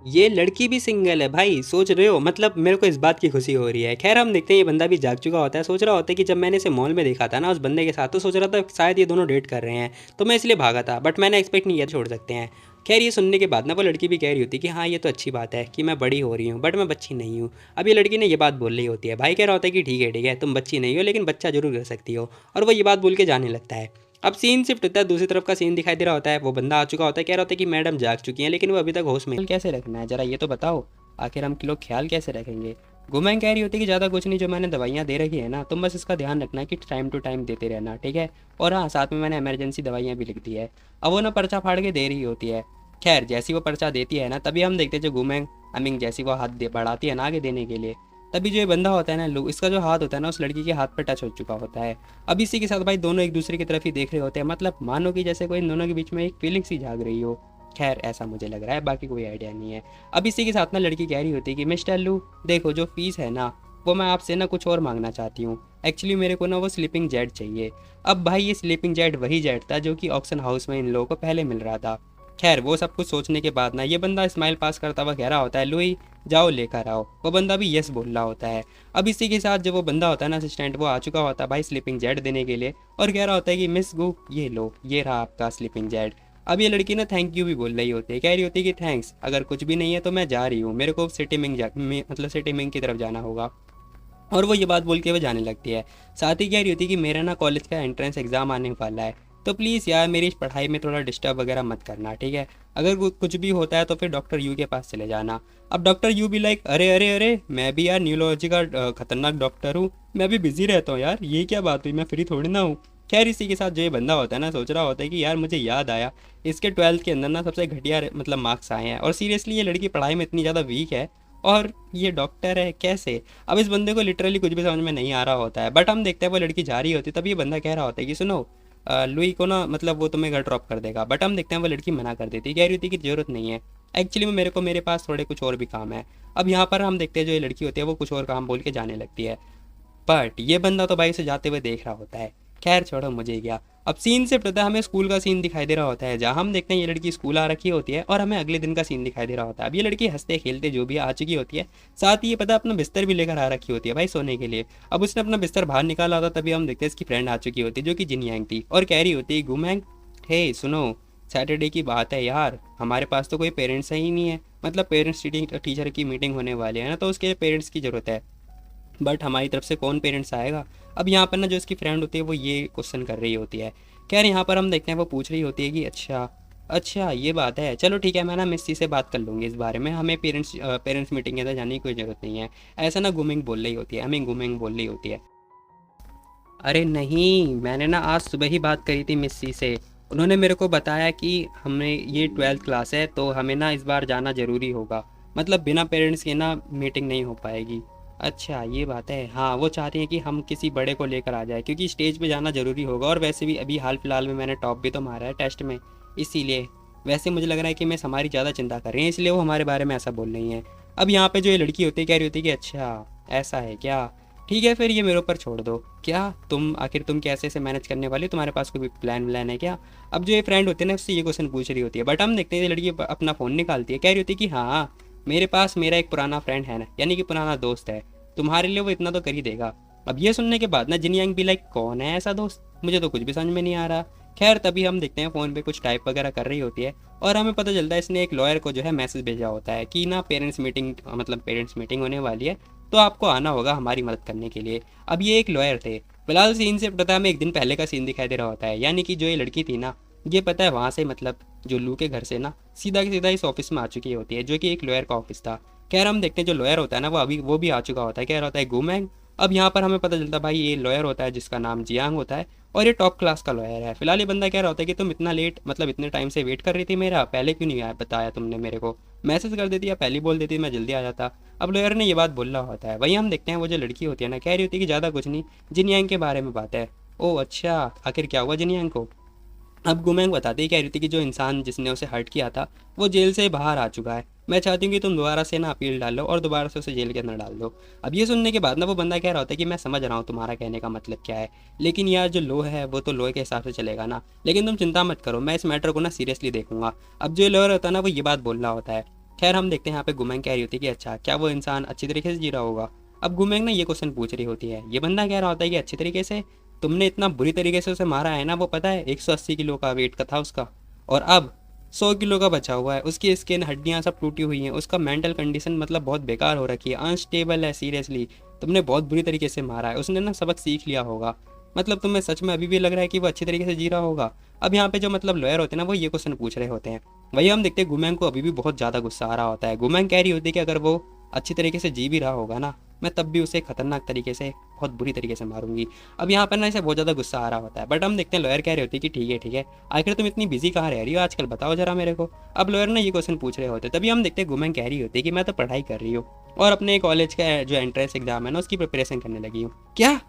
ये लड़की भी सिंगल है भाई, सोच रहे हो। मतलब मेरे को इस बात की खुशी हो रही है। खैर हम देखते हैं ये बंदा भी जाग चुका होता है, सोच रहा होता है कि जब मैंने इसे मॉल में देखा था ना उस बंदे के साथ तो सोच रहा था शायद ये दोनों डेट कर रहे हैं, तो मैं इसलिए भागा था, बट मैंने एक्सपेक्ट नहीं किया छोड़ सकते हैं। खैर ये सुनने के बाद ना वो लड़की भी कह रही होती है कि हाँ ये तो अच्छी बात है कि मैं बड़ी हो रही हूँ बट मैं बच्ची नहीं हूँ। अब ये लड़की ने ये बात बोल रही होती है, भाई कह रहा होता है कि ठीक है तुम बच्ची नहीं हो लेकिन बच्चा जरूर कर सकती हो, और वो ये बात बोल के जाने लगता है। अब सीन शिफ्ट होता है, दूसरी तरफ का सीन दिखाई दे रहा होता है। वो बंदा आ चुका होता है, कह रहा होता है कि मैडम जाग चुकी हैं लेकिन वो अभी तक होश में। कैसे रखना है जरा ये तो बताओ, आखिर हम लोग ख्याल कैसे रखेंगे। गुमैंग कह रही होती है कि ज़्यादा कुछ नहीं, जो मैंने दवाइयाँ दे रखी है ना तुम बस इसका ध्यान रखना कि टाइम टू टाइम देते रहना, ठीक है। और हाँ साथ में मैंने इमरजेंसी दवाइयाँ भी लिख दी है। अब वो ना पर्चा फाड़ के दे रही होती है। खैर जैसी वो पर्चा देती है ना तभी हम देखते हैं जो गुमैंग अमिंग जैसी वो हाथ बढ़ाती है ना आगे देने के लिए, तभी जो ये बंदा होता है ना लू, इसका जो हाथ होता है ना उस लड़की के हाथ पर टच हो चुका होता है। अब इसी के साथ भाई दोनों एक दूसरे की तरफ ही देख रहे होते हैं, मतलब मानो कि जैसे कोई इन दोनों के बीच में एक फीलिंग सी जाग रही हो। खैर ऐसा मुझे लग रहा है, बाकी कोई आइडिया नहीं है। अब इसी के साथ ना लड़की कह रही होती है कि मिस्टर लू देखो जो फीस है ना वो मैं आपसे ना कुछ और मांगना चाहती हूँ। एक्चुअली मेरे को ना वो स्लीपिंग जेट चाहिए। अब भाई ये स्लीपिंग जेट वही जेट था जो कि ऑक्शन हाउस में इन लोगों को पहले मिल रहा था। खैर वो सब कुछ सोचने के बाद ना ये बंदा स्माइल पास करता हुआ कह रहा होता है लुई जाओ लेकर आओ। वो बंदा भी यस बोल रहा होता है। अब इसी के साथ जब वो बंदा होता है ना असिस्टेंट, वो आ चुका होता है भाई स्लीपिंग जेट देने के लिए और कह रहा होता है कि मिस गु ये लो ये रहा आपका स्लीपिंग जेट। अब ये लड़की ना थैंक यू भी बोल रही होती है, कह रही होती है कि थैंक्स, अगर कुछ भी नहीं है तो मैं जा रही हूँ, मेरे को सिटी मिंग मतलब सिटी मिंग की तरफ जाना होगा। और वो ये बात बोल के वो जाने लगती है। साथ ही कह रही होती है कि मेरा ना कॉलेज का एंट्रेंस एग्ज़ाम आने वाला है, तो प्लीज़ यार मेरी इस पढ़ाई में थोड़ा डिस्टर्ब वगैरह मत करना, ठीक है। अगर कुछ भी होता है तो फिर डॉक्टर यू के पास चले जाना। अब डॉक्टर यू भी लाइक अरे अरे अरे मैं भी यार न्यूरोलॉजी का खतरनाक डॉक्टर हूँ, मैं भी बिजी रहता हूँ यार, ये क्या बात हुई, मैं फ्री थोड़ी ना हूँ। खैर इसी के साथ जो ये बंदा होता है ना सोच रहा होता है कि यार मुझे याद आया इसके 12th के अंदर ना सबसे घटिया मतलब मार्क्स आए हैं, और सीरियसली ये लड़की पढ़ाई में इतनी ज़्यादा वीक है और ये डॉक्टर है कैसे। अब इस बंदे को लिटरली कुछ भी समझ में नहीं आ रहा होता है, बट हम देखते हैं वो लड़की जा रही होती है, तभी ये बंदा कह रहा होता है कि सुनो लुई को ना मतलब वो तुम्हें घर ड्रॉप कर देगा, बट हम देखते हैं वो लड़की मना कर देती है, कह रही होती है कि ज़रूरत नहीं है, एक्चुअली में मेरे पास थोड़े कुछ और भी काम है। अब यहाँ पर हम देखते हैं जो ये लड़की होती है वो कुछ और काम बोल के जाने लगती है, बट ये बंदा तो भाई उसे जाते हुए देख रहा होता है। खैर छोड़ो मुझे क्या। अब सीन से पता हमें स्कूल का सीन दिखाई दे रहा होता है, जहाँ हम देखते हैं ये लड़की स्कूल आ रखी होती है और हमें अगले दिन का सीन दिखाई दे रहा होता है। अब ये लड़की हंसते खेलते जो भी आ चुकी होती है, साथ ही ये पता अपना बिस्तर भी लेकर आ रखी होती है भाई सोने के लिए। अब उसने अपना बिस्तर बाहर निकाला होता, तभी हम देखते हैं इसकी फ्रेंड आ चुकी होती है जो कि जिन यांग थी, और कह रही होती है गुमैंग हे सुनो सैटरडे की बात है यार, हमारे पास तो कोई पेरेंट्स ही नहीं है, मतलब पेरेंट्स टीचर की मीटिंग होने वाली है ना, तो उसके पेरेंट्स की ज़रूरत है, बट हमारी तरफ से कौन पेरेंट्स आएगा। अब यहाँ पर ना जो इसकी फ्रेंड होती है वो ये क्वेश्चन कर रही होती है। खैर यहाँ पर हम देखते हैं वो पूछ रही होती है कि अच्छा अच्छा ये बात है, चलो ठीक है, मैं ना मिस सी से बात कर लूँगी इस बारे में, हमें पेरेंट्स मीटिंग के अंदर जाने की कोई ज़रूरत नहीं है। ऐसा ना गुमिंग बोल रही होती है, हमें गुमिंग बोल रही होती है। अरे नहीं, मैंने ना आज सुबह ही बात करी थी मिस सी से। उन्होंने मेरे को बताया कि हमें ये 12th क्लास है तो हमें ना इस बार जाना ज़रूरी होगा, मतलब बिना पेरेंट्स के ना मीटिंग नहीं हो पाएगी। अच्छा ये बात है, हाँ वो चाहती हैं कि हम किसी बड़े को लेकर आ जाए क्योंकि स्टेज पे जाना ज़रूरी होगा, और वैसे भी अभी हाल फिलहाल में मैंने टॉप भी तो मारा है टेस्ट में, इसीलिए। वैसे मुझे लग रहा है कि मैं हमारी ज़्यादा चिंता कर रही हैं, इसलिए वो हमारे बारे में ऐसा बोल रही हैं। अब यहाँ पे जो ये लड़की होती है कह रही होती है कि अच्छा ऐसा है क्या, ठीक है फिर ये मेरे ऊपर छोड़ दो। क्या तुम आखिर तुम कैसे इसे मैनेज करने वाली हो, तुम्हारे पास कोई प्लान व्लान है क्या। अब जो ये फ्रेंड होती है ना उससे ये क्वेश्चन पूछ रही होती है, बट हम देखते हैं ये लड़की अपना फ़ोन निकालती है, कह रही होती है कि हाँ मेरे पास मेरा एक पुराना फ्रेंड है ना, यानी कि पुराना दोस्त है, तुम्हारे लिए वो इतना तो कर ही देगा। अब ये सुनने के बाद ना जिन यांग भी लाइक कौन है ऐसा दोस्त, मुझे तो कुछ भी समझ में नहीं आ रहा। खैर तभी हम देखते हैं फ़ोन पे कुछ टाइप वगैरह कर रही होती है, और हमें पता चलता है इसने एक लॉयर को जो है मैसेज भेजा होता है कि ना पेरेंट्स मीटिंग होने वाली है, तो आपको आना होगा हमारी मदद करने के लिए। अब ये एक लॉयर थे। फिलहाल सीन से पता हमें एक दिन पहले का सीन दिखाई दे रहा होता है, यानी कि जो ये लड़की थी ना, ये पता है वहाँ से मतलब जो लू के घर से ना सीधा के सीधा इस ऑफिस में आ चुकी होती है, जो कि एक लॉयर का ऑफिस था। खैर हम देखते हैं जो लॉयर होता है ना वो भी आ चुका होता है, कह रहा होता है गुमैंग। अब यहाँ पर हमें पता चलता है भाई ये लॉयर होता है जिसका नाम जियांग होता है, और ये टॉप क्लास का लॉयर है। फिलहाल ये बंदा कह रहा होता है कि तुम इतना लेट मतलब इतने टाइम से वेट कर रही थी मेरा, पहले क्यों नहीं आया बताया तुमने मेरे को, मैसेज कर देती या पहले ही बोल देती मैं जल्दी आ जाता। अब लॉयर ने ये बात बोल रहा होता है, वहीं हम देखते हैं वो जो लड़की होती है ना कह रही होती है कि ज़्यादा कुछ नहीं, जिन यांग के बारे में बात है। ओह अच्छा, आखिर क्या हुआ जिन यांग को। अब गुमैंग बताती कह रही थी कि जो इंसान जिसने उसे हर्ट किया था वो जेल से बाहर आ चुका है, मैं चाहती हूँ कि तुम दोबारा से ना अपील डालो और दोबारा से उसे जेल के अंदर डाल दो। अब ये सुनने के बाद ना वो बंदा कह रहा होता है कि मैं समझ रहा हूँ तुम्हारा कहने का मतलब क्या है, लेकिन यार जो लो है वो तो लो के हिसाब से चलेगा ना, लेकिन तुम चिंता मत करो, मैं इस मैटर को ना सीरियसली देखूंगा। अब जो लॉयर होता है ना वो ये बात बोल रहा होता है। खैर हम देखते हैं यहाँ पे गुमैंग कह रही होती है कि अच्छा क्या वो इंसान अच्छी तरीके से जी रहा होगा। अब गुमैंग ना ये क्वेश्चन पूछ रही होती है, ये बंदा कह रहा होता है कि अच्छी तरीके से, तुमने इतना बुरी तरीके से उसे मारा है ना, वो पता है 180 किलो का वेट का था उसका, और अब 100 किलो का बचा हुआ है, उसकी स्किन हड्डियां सब टूटी हुई हैं, उसका मेंटल कंडीशन मतलब बहुत बेकार हो रखी है, अनस्टेबल है, सीरियसली तुमने बहुत बुरी तरीके से मारा है, उसने ना सबक सीख लिया होगा, मतलब तुम्हें सच में अभी भी लग रहा है कि वो अच्छी तरीके से जी रहा होगा। अब यहाँ पे जो मतलब लॉयर होते हैं ना वो ये क्वेश्चन पूछ रहे होते हैं। वही हम देखते हैं गुमैंग को अभी भी बहुत ज़्यादा गुस्सा आ रहा होता है। गुमैंग कह रही होती है कि अगर वो अच्छी तरीके से जी भी रहा होगा ना, मैं तब भी उसे खतरनाक तरीके से बहुत बुरी तरीके से मारूंगी। अब यहाँ पर ना इसे बहुत ज़्यादा गुस्सा आ रहा होता है, बट हम देखते हैं लॉयर कह रहे होते हैं कि ठीक है, आखिर तुम इतनी बिजी कहाँ रह रही हो आजकल, बताओ जरा मेरे को। अब लॉयर ने ये क्वेश्चन पूछ रहे होते हैं, तभी हम देखते हैं गुमैंग कह रही होती है कि मैं तो पढ़ाई कर रही हूँ और अपने कॉलेज का जो एंट्रेंस एग्जाम है ना उसकी प्रिपरेशन करने लगी हूँ। क्या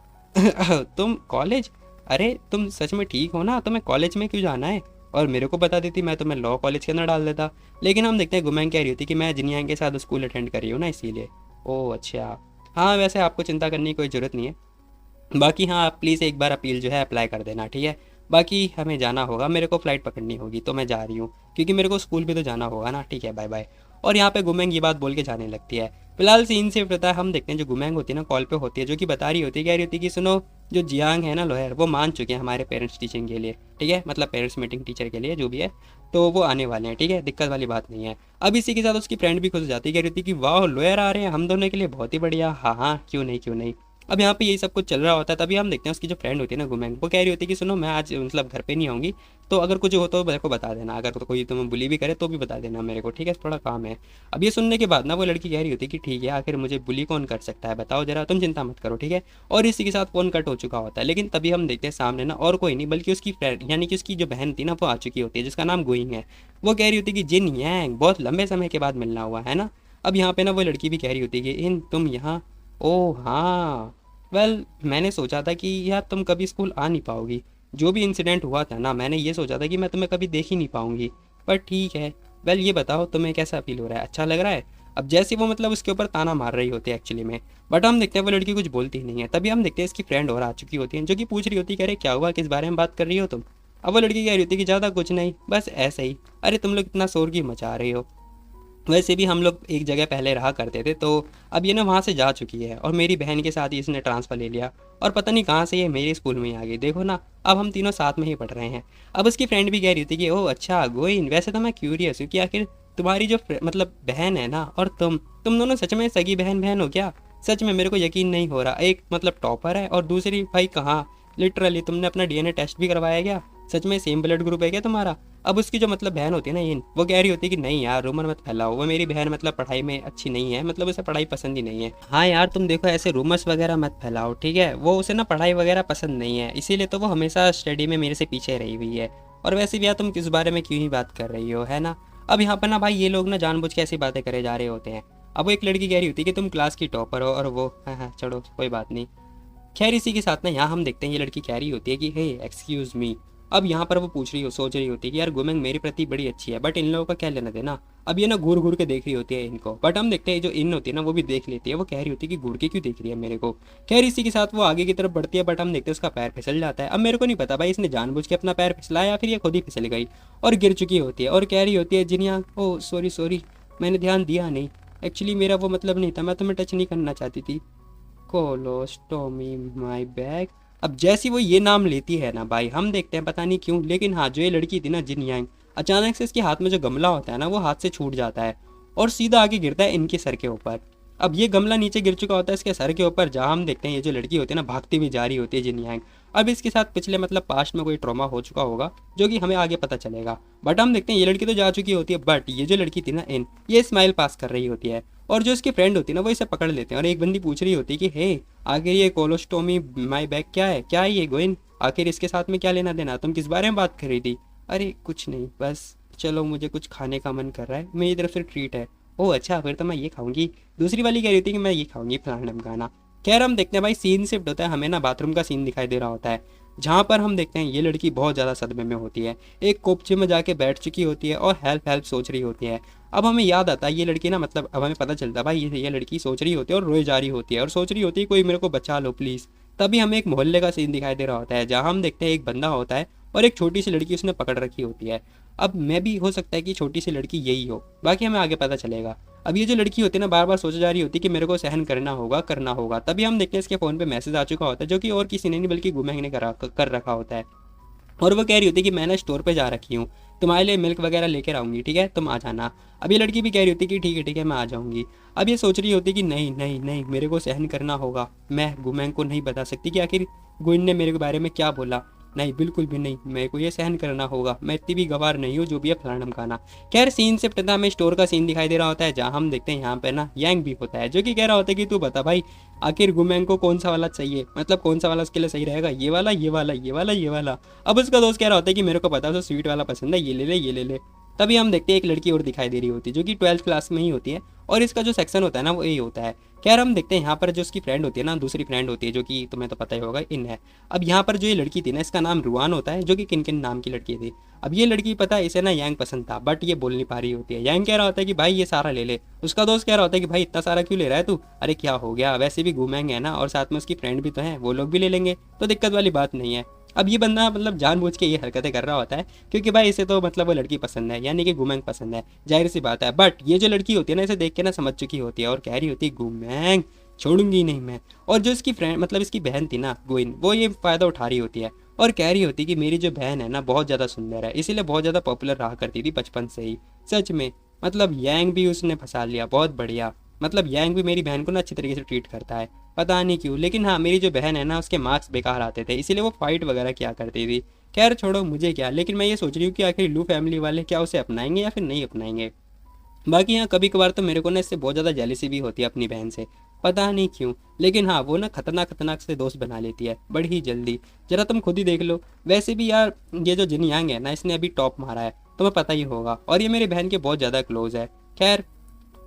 तुम कॉलेज, अरे तुम सच में ठीक हो ना, तुम्हें कॉलेज में क्यों जाना है, और मेरे को बता देती मैं तुम्हें लॉ कॉलेज के अंदर डाल देता। लेकिन हम देखते हैं गुमैंग कह रही होती कि मैं जिनियांग के साथ स्कूल अटेंड कर रही हूँ ना इसीलिए। ओह अच्छा, हाँ वैसे आपको चिंता करने की कोई ज़रूरत नहीं है, बाकी हाँ आप प्लीज़ एक बार अपील जो है अप्लाई कर देना, ठीक है। बाकी हमें जाना होगा, मेरे को फ़्लाइट पकड़नी होगी तो मैं जा रही हूँ, क्योंकि मेरे को स्कूल भी तो जाना होगा ना, ठीक है बाय बाय। और यहाँ पे गुमैंग ये बात बोल के जाने लगती है। फिलहाल सीन से पता है हम देखते हैं जो गुमैंग होती है ना कॉल पे होती है, जो कि बता रही होती है, कह रही होती है कि सुनो जो जियांग है ना लॉयर, वो मान चुके हैं हमारे पेरेंट्स टीचिंग के लिए, ठीक है, मतलब पेरेंट्स मीटिंग टीचर के लिए जो भी है, तो वो आने वाले हैं, ठीक है, दिक्कत वाली बात नहीं है। अब इसी के साथ उसकी फ्रेंड भी खुश हो जाती है, कह रही थी कि वाह लॉयर आ रहे हैं हम दोनों के लिए, बहुत ही बढ़िया, हाँ हाँ क्यों नहीं क्यों नहीं। अब यहाँ पे यही सब कुछ चल रहा होता है, तभी हम देखते हैं उसकी जो फ्रेंड होती है ना गुमैंग, वो कह रही होती है कि सुनो मैं आज मतलब घर पे नहीं आऊँगी, तो अगर कुछ हो तो मेरे को बता देना, अगर तो कोई तुम्हें बुली भी करे तो भी बता देना मेरे को, ठीक है, थोड़ा काम है। अब ये सुनने के बाद ना वो लड़की कह रही होती है कि ठीक है, आखिर मुझे बुली कौन कर सकता है बताओ जरा, तुम चिंता मत करो, ठीक है। और इसी के साथ फ़ोन कट हो चुका होता है, लेकिन तभी हम देखते हैं सामने ना और कोई नहीं बल्कि उसकी फ्रेंड यानी कि उसकी जो बहन थी ना वो आ चुकी होती है, जिसका नाम गोइंग है। वो कह रही होती है कि जिन यांग बहुत लंबे समय के बाद मिलना हुआ है ना। अब यहाँ पे ना वो लड़की भी कह रही होती है कि इन तुम यहाँ, ओह हाँ, वेल मैंने सोचा था कि यार तुम कभी स्कूल आ नहीं पाओगी, जो भी इंसिडेंट हुआ था ना मैंने ये सोचा था कि मैं तुम्हें कभी देख ही नहीं पाऊंगी, पर ठीक है। वेल ये बताओ तुम्हें कैसा फील हो रहा है, अच्छा लग रहा है। अब जैसे वो मतलब उसके ऊपर ताना मार रही होती है एक्चुअली में, बट हम देखते हैं वो लड़की कुछ बोलती ही नहीं है। तभी हम देखते हैं इसकी फ्रेंड और आ चुकी होती है, जो कि पूछ रही होती है कह रहे क्या हुआ, किस बारे में बात कर रही हो तुम। अब वो लड़की कह रही होती है कि ज़्यादा कुछ नहीं, बस ऐसे ही। अरे तुम लोग इतना शोर क्यों मचा रहे हो, वैसे भी हम लोग एक जगह पहले रहा करते थे, तो अब ये ना वहाँ से जा चुकी है और मेरी बहन के साथ ही इसने ट्रांसफ़र ले लिया, और पता नहीं कहाँ से ये मेरे स्कूल में ही आ गई, देखो ना अब हम तीनों साथ में ही पढ़ रहे हैं। अब उसकी फ्रेंड भी कह रही थी कि ओह अच्छा गोइन, वैसे तो मैं क्यूरियस हूँ कि आखिर तुम्हारी जो मतलब बहन है ना और तुम दोनों सच में सगी बहन बहन हो क्या। सच में मेरे को यकीन नहीं हो रहा, एक मतलब टॉपर है और दूसरी भाई कहाँ, लिटरली तुमने अपना डीएनए टेस्ट भी करवाया क्या? सच में सेम ब्लड ग्रुप है क्या तुम्हारा? अब उसकी जो मतलब बहन होती है ना इन, वो कह रही होती है कि नहीं यार रूमर मत फैलाओ, वो मेरी बहन मतलब पढ़ाई में अच्छी नहीं है, मतलब उसे पढ़ाई पसंद ही नहीं है। हाँ यार तुम देखो ऐसे रूमर्स वगैरह मत फैलाओ, ठीक है? वो उसे ना पढ़ाई वगैरह पसंद नहीं है, इसीलिए तो वो हमेशा स्टडी में मेरे से पीछे रही हुई है। और वैसे भी यार तुम किस बारे में क्यों ही बात कर रही हो, है ना? अब यहाँ पर ना भाई ये लोग ना जानबूझ के ऐसी बातें करे जा रहे होते हैं। अब वो एक लड़की कह रही होती है कि तुम क्लास की टॉपर हो और वो, हाँ हाँ चलो कोई बात नहीं। खैर इसी के साथ ना यहाँ हम देखते हैं ये लड़की कह रही होती है कि हे एक्सक्यूज मी। अब यहाँ पर वो पूछ रही हो, सोच रही होती है कि यार गुमेंग मेरे प्रति बड़ी अच्छी है, बट इन लोगों का क्या लेना देना। अब ये ना घूर घूर के देख रही होती है इनको, बट हम देखते हैं जो इन होती है ना वो भी देख लेती है, वो कह रही होती है कि घूर के क्यों देख रही है मेरे को। खैर इसी के साथ वो आगे की तरफ बढ़ती है, बट हम देखते हैं उसका पैर फिसल जाता है। अब मेरे को नहीं पता भाई इसने जानबूझ के अपना पैर फिसलाया या फिर ये खुद ही फिसल गई और गिर चुकी होती है और कह रही होती है जिनिया, ओ सॉरी सॉरी, मैंने ध्यान दिया नहीं, एक्चुअली मेरा वो मतलब नहीं था, मैं तुम्हें टच नहीं करना चाहती थी। Colostomy my bag. अब जैसी वो ये नाम लेती है ना भाई, हम देखते हैं पता नहीं क्यों, लेकिन हाँ जो ये लड़की थी ना जिन यांग, अचानक से इसके हाथ में जो गमला होता है ना वो हाथ से छूट जाता है और सीधा आगे गिरता है इनके सर के ऊपर। अब ये गमला नीचे गिर चुका होता है इसके सर के ऊपर, जहाँ हम देखते हैं ये जो लड़की होती है ना भागती हुई जा रही होती है जिन यांग। अब इसके साथ पिछले मतलब पास्ट में कोई ट्रॉमा हो चुका होगा जो कि हमें आगे पता चलेगा। बट हम देखते हैं ये लड़की तो जा चुकी होती है, बट ये जो लड़की थी ना इन, ये स्माइल पास कर रही होती है और जो इसकी फ्रेंड होती है ना वो इसे पकड़ लेते हैं और एक बंदी पूछ रही होती है कि हे आखिर ये कोलोस्टोमी माई बैग क्या है, क्या है ये गोइन, आखिर इसके साथ में क्या लेना देना, तुम किस बारे में बात कर रही थी? अरे कुछ नहीं, बस चलो मुझे कुछ खाने का मन कर रहा है, मेरी तरफ से ट्रीट है। ओह अच्छा फिर तो मैं ये खाऊंगी। दूसरी वाली कह रही थी कि मैं ये खाऊंगी फलाना ढमकाना। खैर हम देखते हैं भाई सीन शिफ्ट होता है, हमें ना बाथरूम का सीन दिखाई दे रहा होता है, जहाँ पर हम देखते हैं ये लड़की बहुत ज़्यादा सदमे में होती है, एक कोपचे में जाके बैठ चुकी होती है और हेल्प हेल्प सोच रही होती है। अब हमें याद आता है ये लड़की ना मतलब अब हमें पता चलता है भाई ये लड़की सोच रही होती है और रोए जा रही होती है और सोच रही होती है कोई मेरे को बचा लो प्लीज़। तभी हमें एक मोहल्ले का सीन दिखाई दे रहा होता है, जहाँ हम देखते हैं एक बंदा होता है और एक छोटी सी लड़की उसने पकड़ रखी होती है। अब मैं भी हो सकता है कि छोटी सी लड़की यही हो, बाकी हमें आगे पता चलेगा। अब ये जो लड़की होती है ना बार बार सोचा जा रही होती है कि मेरे को सहन करना होगा। तभी हम देखते हैं इसके फ़ोन पे मैसेज आ चुका होता है जो कि और किसी ने नहीं बल्कि गुमैंग ने कर रखा होता है। और वो कह रही होती है कि मैं ना स्टोर पे जा रखी हूँ, तुम्हारे लिए मिल्क वगैरह लेकर आऊँगी, ठीक है तुम आ जाना। अब ये लड़की भी कह रही होती है कि ठीक है मैं आ जाऊँगी। अब ये सोच रही होती है कि नहीं नहीं नहीं मेरे को सहन करना होगा, मैं गुमैंग को नहीं बता सकती कि आखिर गुइन ने मेरे बारे में क्या बोला, नहीं बिल्कुल भी नहीं, मेरे को ये सहन करना होगा, मैं इतनी भी गवार नहीं हूँ जो भी है फलाना ढमकाना। खैर सीन से पता हमें स्टोर का सीन दिखाई दे रहा होता है, जहाँ हम देखते हैं यहाँ पे ना यांग भी होता है जो कि कह रहा होता है कि तू बता भाई आखिर गुमैंग को कौन सा वाला चाहिए, मतलब कौन सा वाला उसके लिए सही रहेगा, ये वाला ये वाला ये वाला ये वाला। अब उसका दोस्त कह रहा होता है कि मेरे को पता है उसे स्वीट वाला पसंद है, ये ले ले ये ले ले। तभी हम देखते हैं एक लड़की और दिखाई दे रही होती है जो कि 12th क्लास में ही होती है और इसका जो सेक्शन होता है ना वो यही होता है। खैर हम देखते हैं यहाँ पर जो उसकी फ्रेंड होती है ना, दूसरी फ्रेंड होती है जो कि तुम्हें तो पता ही होगा इन है। अब यहाँ पर जो ये लड़की थी ना इसका नाम रुआन होता है जो कि किन किन नाम की लड़की थी। अब ये लड़की पता है इसे ना यांग पसंद था, बट ये बोल नहीं पा रही होती है। यांग कह रहा होता है कि भाई ये सारा ले ले, उसका दोस्त कह रहा होता है कि भाई इतना सारा क्यों ले रहा है तू, अरे क्या हो गया, वैसे भी घूमेंगे है ना और साथ में उसकी फ्रेंड भी तो है, वो लोग भी ले लेंगे तो दिक्कत वाली बात नहीं है। अब ये बंदा मतलब जानबूझ के ये हरकतें कर रहा होता है क्योंकि भाई इसे तो मतलब वो लड़की पसंद है, यानी कि गुमैंग पसंद है, जाहिर सी बात है। बट ये जो लड़की होती है ना इसे देख के ना समझ चुकी होती है और कह रही होती है गुमैंग छोड़ूंगी नहीं मैं। और जो इसकी फ्रेंड मतलब इसकी बहन थी ना गुइन, वो ये फ़ायदा उठा रही होती है और कह रही होती है कि मेरी जो बहन है ना बहुत ज़्यादा सुंदर है, इसीलिए बहुत ज़्यादा पॉपुलर रहा करती थी बचपन से ही। सच में मतलब यांग भी उसने फंसा लिया, बहुत बढ़िया। मतलब यांग भी मेरी बहन को ना अच्छी तरीके से ट्रीट करता है, पता नहीं क्यों। लेकिन हाँ मेरी जो बहन है ना उसके मार्क्स बेकार आते थे, इसीलिए वो फाइट वगैरह किया करती थी। खैर छोड़ो मुझे क्या, लेकिन मैं ये सोच रही हूँ कि आखिर लू फैमिली वाले क्या उसे अपनाएंगे या फिर नहीं अपनाएंगे। बाकी हाँ कभी कभार तो मेरे को ना इससे बहुत ज़्यादा जेलिसी भी होती है अपनी बहन से, पता नहीं क्यों। लेकिन हाँ वो ना खतरनाक से दोस्त बना लेती है बड़ी ही जल्दी, जरा तुम खुद ही देख लो। वैसे भी यार ये जो जिन यांग है ना इसने अभी टॉप मारा है, तुम्हें पता ही होगा, और ये मेरी बहन के बहुत ज़्यादा क्लोज है। खैर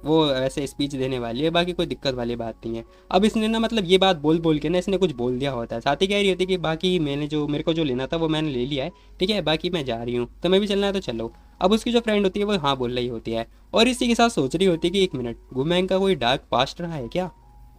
वो वैसे स्पीच देने वाली है, बाकी कोई दिक्कत वाली बात नहीं है। अब इसने ना मतलब ये बात बोल बोल के ना इसने कुछ बोल दिया होता है, साथ ही कह रही होती है कि बाकी मैंने जो मेरे को जो लेना था वो मैंने ले लिया है, ठीक है बाकी मैं जा रही हूँ, तुम्हें भी चलना है तो चलो। अब उसकी जो फ्रेंड होती है वो हाँ बोल रही होती है और इसी के साथ सोच रही होती है कि एक मिनट गुमैंग का कोई डार्क पास्ट रहा है क्या।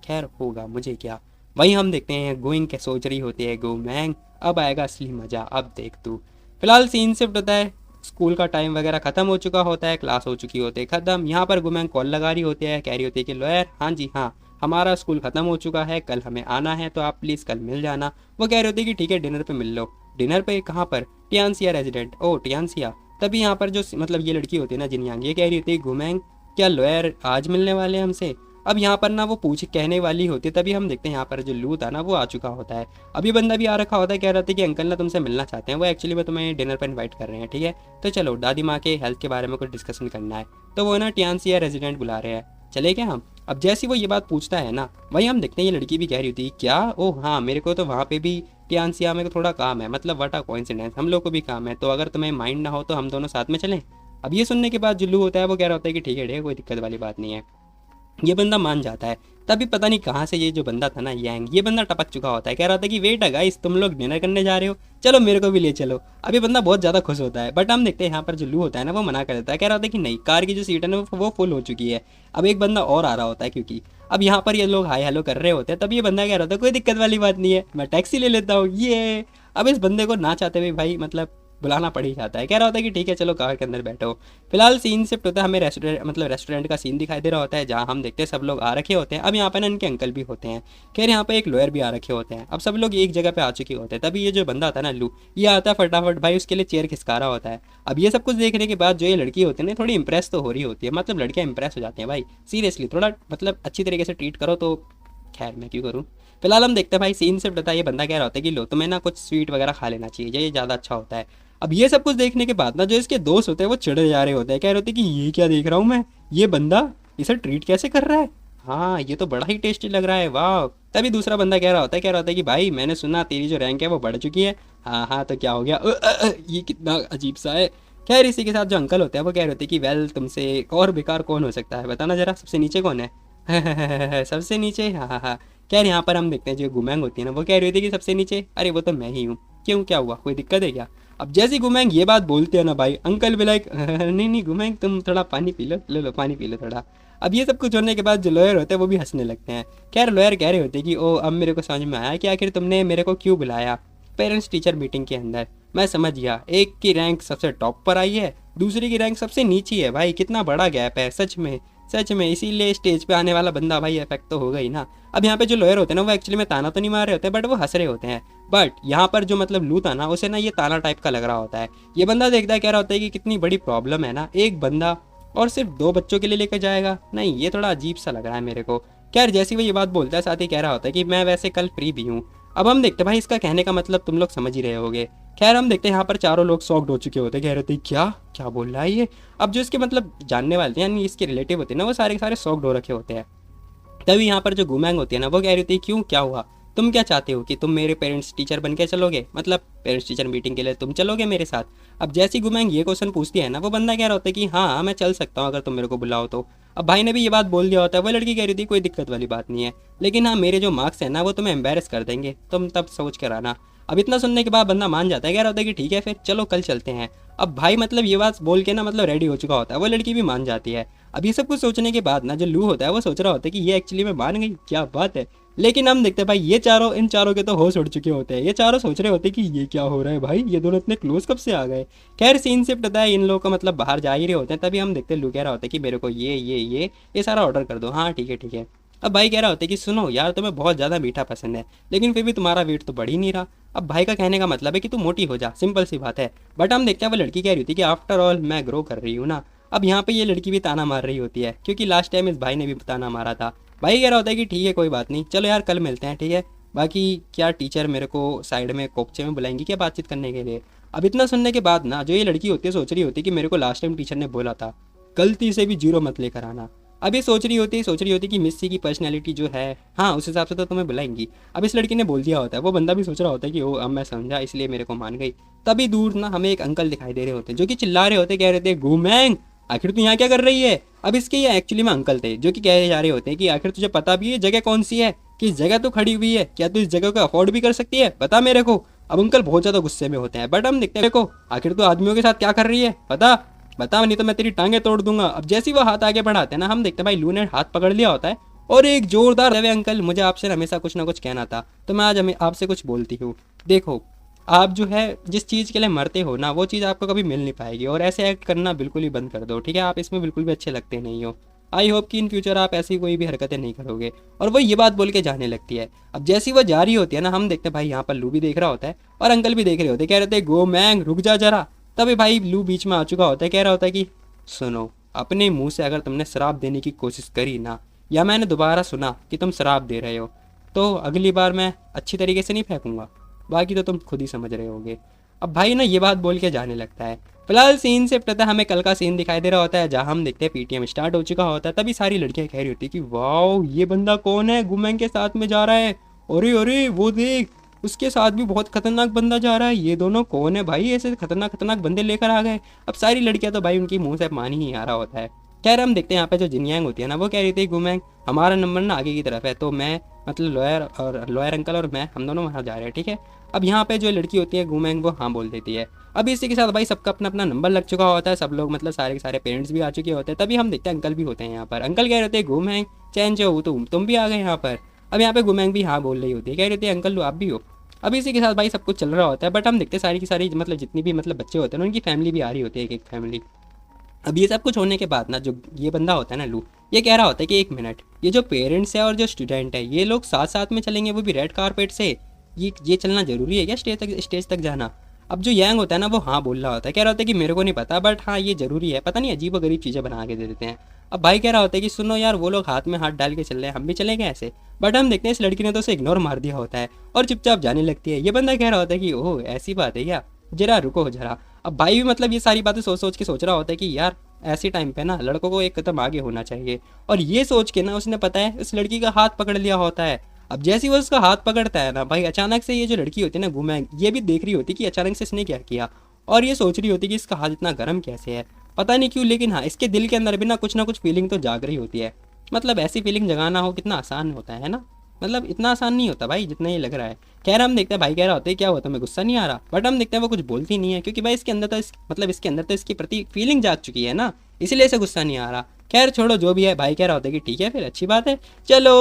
खैर होगा मुझे क्या। वहीं हम देखते हैं गोइंग के सोच रही होती है गुमैंग अब आएगा असली मजा, अब देख तू। फिलहाल सीन शिफ्ट होता है, स्कूल का टाइम वगैरह खत्म हो चुका होता है, क्लास हो चुकी होती है खत्म। यहाँ पर गुमैंग कॉल लगा रही होती है, कह रही होती है कि लॉयर हाँ जी हाँ हमारा स्कूल खत्म हो चुका है, कल हमें आना है तो आप प्लीज़ कल मिल जाना। वो कह रही होती है कि ठीक है डिनर पे मिल लो। डिनर पे कहाँ पर, टियानसिया रेजिडेंट, ओ टियानसिया। तभी यहाँ पर जो मतलब ये लड़की होती है ना जिन यांग, ये कह रही होती है गुमैंग क्या लॉयर आज मिलने वाले हैं हमसे। अब यहाँ पर ना वो पूछ कहने वाली होती है, तभी हम देखते हैं यहाँ पर जो लू था ना वो आ चुका होता है। अभी बंदा भी आ रखा होता है, कह रहा था कि अंकल ना तुमसे मिलना चाहते हैं, वो एक्चुअली में तुम्हें डिनर पर इन्वाइट कर रहे हैं, ठीक है। तो चलो दादी माँ के हेल्थ के बारे में कुछ डिस्कशन करना है, तो वो ना टियान्सी या रेजिडेंट बुला रहे हैं, चले क्या हम। अब जैसे वो ये बात पूछता है ना, वही हम देखते हैं ये लड़की भी कह रही होती है क्या, ओह हाँ मेरे को तो वहाँ पे भी टियान्सिया में थोड़ा काम है, मतलब व्हाट अ कोइंसिडेंस, हम लोग को भी काम है, तो अगर तुम्हें माइंड ना हो तो हम दोनों साथ में चलें। अब ये सुनने के बाद जुल्लू होता है वो कह रहा होता है कि ठीक है कोई दिक्कत वाली बात नहीं है। ये बंदा मान जाता है। तभी पता नहीं कहाँ से ये जो बंदा था ना यांग, ये बंदा टपक चुका होता है, कह रहा था कि वेट गाइस तुम लोग डिनर करने जा रहे हो, चलो मेरे को भी ले चलो। अब ये बंदा बहुत ज़्यादा खुश होता है, बट हम देखते हैं यहाँ पर जो लू होता है ना वो मना कर देता है, कह रहा होता है कि नहीं, कार की जो सीट है ना वो फुल हो चुकी है। अब एक बंदा और आ रहा होता है, क्योंकि अब यहाँ पर ये लोग हाई हेलो कर रहे होते हैं, तब ये बंदा कह रहा होता है कोई दिक्कत वाली बात नहीं है, मैं टैक्सी ले लेता हूँ ये। अब इस बंदे को ना चाहते हुए भाई मतलब बुलाना पड़ ही जाता है, कह रहा होता है कि ठीक है चलो कार के अंदर बैठो। फिलहाल सीन शिफ्ट होता है, हमें रेस्टोरेंट का सीन दिखाई दे रहा होता है, जहाँ हम देखते हैं सब लोग आ रखे होते हैं। अब यहाँ पे ना इनके अंकल भी होते हैं, खैर यहाँ पे एक लॉयर भी आ रखे होते हैं। अब सब लोग एक जगह पे आ चुके होते हैं, तभी ये जो बंदा था ना लू, ये आता है फटाफट भाई उसके लिए चेयर खिसका रहा होता है। अब ये सब कुछ देखने के बाद जो ये लड़की होती है ना थोड़ी इंप्रेस तो हो रही होती है, मतलब लड़कियाँ इंप्रेस हो जाती हैं भाई, सीरियसली थोड़ा मतलब अच्छी तरीके से ट्रीट करो तो। खैर मैं क्यों करूँ। फिलहाल हम देखते हैं भाई सीन से बताइए, बंदा कह रहा होता है कि लो तुम्हें ना कुछ स्वीट वगैरह खा लेना चाहिए, ये ज़्यादा अच्छा होता है। अब ये सब कुछ देखने के बाद ना जो इसके दोस्त होते हैं वो चिढ़े जा रहे होते हैं, कह रहे होते हैं कि ये क्या देख रहा हूँ मैं, ये बंदा इसे ट्रीट कैसे कर रहा है, हाँ ये तो बड़ा ही टेस्टी लग रहा है वाह। तभी दूसरा बंदा कह रहा होता है कि भाई मैंने सुना तेरी जो रैंक है वो बढ़ चुकी है। हाँ हाँ तो क्या हो गया, ये कितना अजीब सा है। खैर इसी के साथ जो अंकल होते हैं वो कह रहे होते हैं कि वेल तुमसे और बेकार कौन हो सकता है, बताना जरा सबसे नीचे कौन है। सबसे नीचे, हाँ हाँ हाँ। खैर यहाँ पर हम देखते हैं जो गुमैंग होती है ना वो कह रही होती है कि सबसे नीचे, अरे वो तो मैं ही हूँ, क्यों क्या हुआ कोई दिक्कत है क्या। अब जैसे गुमैंग ये बात बोलते हैं ना भाई, अंकल भी लाइक नहीं नहीं गुमैंग तुम थोड़ा पानी पी लो, लो लो पानी पी लो थोड़ा। अब ये सब कुछ होने के बाद जो लॉयर होते हैं वो भी हंसने लगते हैं। खैर लॉयर कह रहे होते हैं कि ओ अब मेरे को समझ में आया कि आखिर तुमने मेरे को क्यों बुलाया पेरेंट्स टीचर मीटिंग के अंदर। मैं समझ गया, एक की रैंक सबसे टॉप पर आई है, दूसरी की रैंक सबसे नीची है, भाई कितना बड़ा गैप है सच में, सच में इसीलिए स्टेज पे आने वाला बंदा भाई इफेक्ट तो होगा ही ना। अब यहाँ पे जो लॉयर होते हैं ना वो एक्चुअली में ताना तो नहीं मार रहे होते हैं, बट वो हंस रहे होते हैं। बट यहाँ पर जो मतलब लू था ना उसे ना ये ताना टाइप का लग रहा होता है। ये बंदा देखता है कह रहा होता है कि कितनी बड़ी प्रॉब्लम है ना, एक बंदा और सिर्फ 2 बच्चों के लिए लेकर जाएगा, नहीं ये थोड़ा अजीब सा लग रहा है मेरे को। खैर जैसी वो ये बात बोलता है साथ ही कह रहा होता है कि मैं वैसे कल फ्री भी हूँ। अब हम देखते हैं भाई इसका कहने का मतलब तुम लोग समझ ही रहे होगे। खैर हम देखते हैं यहाँ पर चारों लोग शॉक्ड हो चुके होते हैं, कह रहे थे क्या क्या बोल रहा है ये। अब जो इसके मतलब जानने वाले थे यानी इसके रिलेटिव होते हैं ना वो सारे के सारे शॉक्ड हो रखे होते हैं। तभी यहाँ पर जो गुमैंग होती है ना वो कह रही थी क्यों क्या हुआ, तुम क्या चाहते हो कि तुम मेरे पेरेंट्स टीचर बन के चलोगे, मतलब पेरेंट्स टीचर मीटिंग के लिए तुम चलोगे मेरे साथ। अब जैसी गुमैंग ये क्वेश्चन पूछती है ना वो बंदा कह रहा होता है कि हाँ मैं चल सकता हूँ अगर तुम मेरे को बुलाओ तो। अब भाई ने भी ये बात बोल दिया होता है, वो लड़की कह रही थी कोई दिक्कत वाली बात नहीं है, लेकिन हाँ मेरे जो मार्क्स हैं ना वो तुम्हें एम्बेरस कर देंगे, तुम तब सोच कर आना। अब इतना सुनने के बाद बंदा मान जाता है, कह रहा होता है कि ठीक है फिर चलो कल चलते हैं। अब भाई मतलब ये बात बोल के ना मतलब रेडी हो चुका होता है, वो लड़की भी मान जाती है। अब ये सब कुछ सोचने के बाद ना जो लू होता है वो सोच रहा होता है कि ये एक्चुअली में मान गई, क्या बात है। लेकिन हम देखते हैं भाई ये चारों इन चारों के तो होश उड़ चुके होते हैं, ये चारों सोच रहे होते हैं कि ये क्या हो रहा है भाई, ये दोनों इतने क्लोज कब से आ गए। खैर सीन शिफ्ट होता है, इन लोगों का मतलब बाहर जा ही रहे होते हैं, तभी हम देखते हैं लू कह रहा होता है कि मेरे को ये सारा ऑर्डर कर दो, हाँ ठीक है ठीक है। अब भाई कह रहा होता है कि सुनो यार तुम्हें बहुत ज़्यादा मीठा पसंद है, लेकिन फिर भी तुम्हारा वेट तो बढ़ ही नहीं रहा। अब भाई का कहने का मतलब है कि तू मोटी हो जा, सिंपल सी बात है। बट हम देखते हैं वो लड़की कह रही होती है कि आफ्टर ऑल मैं ग्रो कर रही हूँ ना। अब यहाँ पे ये लड़की भी ताना मार रही होती है, क्योंकि लास्ट टाइम इस भाई ने भी ताना मारा था। भाई कह रहा होता है कि ठीक है कोई बात नहीं, चलो यार कल मिलते हैं ठीक है। बाकी क्या टीचर मेरे को साइड में कोपचे में बुलाएंगी क्या बातचीत करने के लिए। अब इतना सुनने के बाद ना जो ये लड़की होती है सोच रही होती है कि मेरे को लास्ट टाइम टीचर ने बोला था गलती से भी 0 मत लेकर आना। अब ये सोच रही होती कि मिस्सी की पर्सनैलिटी जो है हाँ उस हिसाब से तो तुम्हें बुलाएंगी। अब इस लड़की ने बोल दिया होता है, वो बंदा भी सोच रहा होता है कि ओ अब मैं समझा इसलिए मेरे को मान गई। तभी दूर ना हमें एक अंकल दिखाई दे रहे होते हैं जो कि चिल्ला रहे होते, कह रहे थे गुमैंग आखिर तू यहाँ क्या कर रही है। अब इसके ये एक्चुअली में अंकल थे जो कि कह जा रहे होते हैं कि आखिर तुझे पता भी है जगह कौन सी है, किस जगह तो खड़ी हुई है, क्या तू इस जगह को अफोर्ड भी कर सकती है, बता मेरे को। अब अंकल बहुत ज्यादा गुस्से में होते हैं, बट हम देखते हैं देखो आखिर तू आदमियों के साथ क्या कर रही है, बता बता नहीं तो मैं तेरी टांगे तोड़ दूंगा। अब जैसे ही वो हाथ आगे बढ़ाते हैं ना हम देखते हैं भाई लू ने हाथ पकड़ लिया होता है और एक जोरदार अरे अंकल मुझे आपसे हमेशा कुछ ना कुछ कहना था, तो मैं आज आपसे कुछ बोलती हूँ। देखो आप जो है जिस चीज़ के लिए मरते हो ना वो चीज़ आपको कभी मिल नहीं पाएगी, और ऐसे एक्ट करना बिल्कुल ही बंद कर दो ठीक है, आप इसमें बिल्कुल भी अच्छे लगते नहीं हो। आई होप कि इन फ्यूचर आप ऐसी कोई भी हरकतें नहीं करोगे। और वो ये बात बोल के जाने लगती है। अब जैसी वो जा रही होती है ना हम देखते हैं भाई यहाँ पर लू भी देख रहा होता है और अंकल भी देख रहे होते हैं, कह रहे थे गो मैंग रुक जा जरा। तभी भाई लू बीच में आ चुका होता है, कह रहा होता है कि सुनो अपने मुंह से अगर तुमने शराब देने की कोशिश करी ना या मैंने दोबारा सुना कि तुम शराब दे रहे हो तो अगली बार मैं अच्छी तरीके से नहीं फेंकूंगा, बाकी तो तुम खुद ही समझ रहे होगे। अब भाई ना ये बात बोल के जाने लगता है। फिलहाल सीन से पता हमें कल का सीन दिखाई दे रहा होता है जहाँ हम देखते हैं पीटीएम स्टार्ट हो चुका होता है। तभी सारी लड़कियां कह रही होती है कि वाह ये बंदा कौन है, गुमैंग के साथ में जा रहा है, अरे अरे वो देख उसके साथ भी बहुत खतरनाक बंदा जा रहा है, ये दोनों कौन है भाई, ऐसे खतरनाक खतरनाक बंदे लेकर आ गए। अब सारी लड़कियां तो भाई उनकी मुंह से पानी ही आ रहा होता है। खैर हम देखते हैं यहाँ पे जो जिनयांग होती है ना वो कह रही थी गुमैंग हमारा नंबर ना आगे की तरफ है, तो मैं मतलब लॉयर अंकल और मैं हम दोनों वहाँ जा रहे हैं, ठीक है। अब यहाँ पे जो लड़की होती है गुमैंग वो हाँ बोल देती है। अब इसी के साथ भाई सबका अपना अपना नंबर लग चुका होता है, सब लोग मतलब सारे के सारे पेरेंट्स भी आ चुके होते हैं। तभी हम देखते हैं अंकल भी होते हैं यहाँ पर। अंकल कह रहे होते हैं गुमैंग चैन जो तुम भी आ गए यहाँ पर। अब यहाँ पे गुमैंग भी हाँ बोल रही होती है, कह रही होती है अंकल आप भी हो। अब इसी के साथ भाई सब कुछ चल रहा होता है, बट हम देखते हैं सारी की सारी मतलब जितनी भी मतलब बच्चे होते हैं ना उनकी फैमिली भी आ रही होती है, एक एक फैमिली। अब ये सब कुछ होने के बाद ना जो ये बंदा होता है ना लू, ये कह रहा होता है कि एक मिनट, ये जो पेरेंट्स है और जो स्टूडेंट है ये लोग साथ साथ में चलेंगे, वो भी रेड कारपेट से, ये चलना जरूरी है क्या स्टेज तक जाना। अब जो यांग होता है ना वो हाँ बोल रहा होता है, कह रहा होता है कि मेरे को नहीं पता बट हाँ ये जरूरी है, पता नहीं अजीब व गरीब चीज़ें बना के दे देते हैं। अब भाई कह रहा होता है कि सुनो यार वो लोग हाथ में हाथ डाल के चल रहे हैं, हम भी चलेंगे ऐसे। बट हम देखते हैं इस लड़की ने तो उसे इग्नोर मार दिया होता है और चुपचाप जाने लगती है। ये बंदा कह रहा होता है कि ओह ऐसी बात है क्या, जरा रुको जरा। अब भाई भी मतलब ये सारी बातें सोच सोच के सोच रहा होता है कि यार ऐसे टाइम पे ना लड़कों को एक कदम आगे होना चाहिए। और ये सोच के ना उसने पता है उस लड़की का हाथ पकड़ लिया होता है। अब जैसे ही वो उसका हाथ पकड़ता है ना भाई अचानक से ये जो लड़की होती है ना गुमैंग, ये भी देख रही होती कि अचानक से इसने क्या किया, और ये सोच रही होती कि इसका हाथ इतना गर्म कैसे है, पता नहीं क्यों, लेकिन हाँ इसके दिल के अंदर भी ना कुछ फीलिंग तो जाग रही होती है। मतलब ऐसी फीलिंग जगाना हो कितना आसान होता है ना, मतलब इतना आसान नहीं होता भाई जितना ये लग रहा है। खैर हम देखते हैं भाई कह रहा होता है क्या हुआ तुम्हें गुस्सा नहीं आ रहा, बट हम देखते हैं वो कुछ बोलती नहीं है क्योंकि भाई इसके अंदर तो मतलब इसके अंदर तो इसके प्रति फीलिंग जाग चुकी है ना, इसीलिए इसे गुस्सा नहीं आ रहा। खैर छोड़ो जो भी है, भाई कह रहा होता है कि ठीक है फिर अच्छी बात है चलो।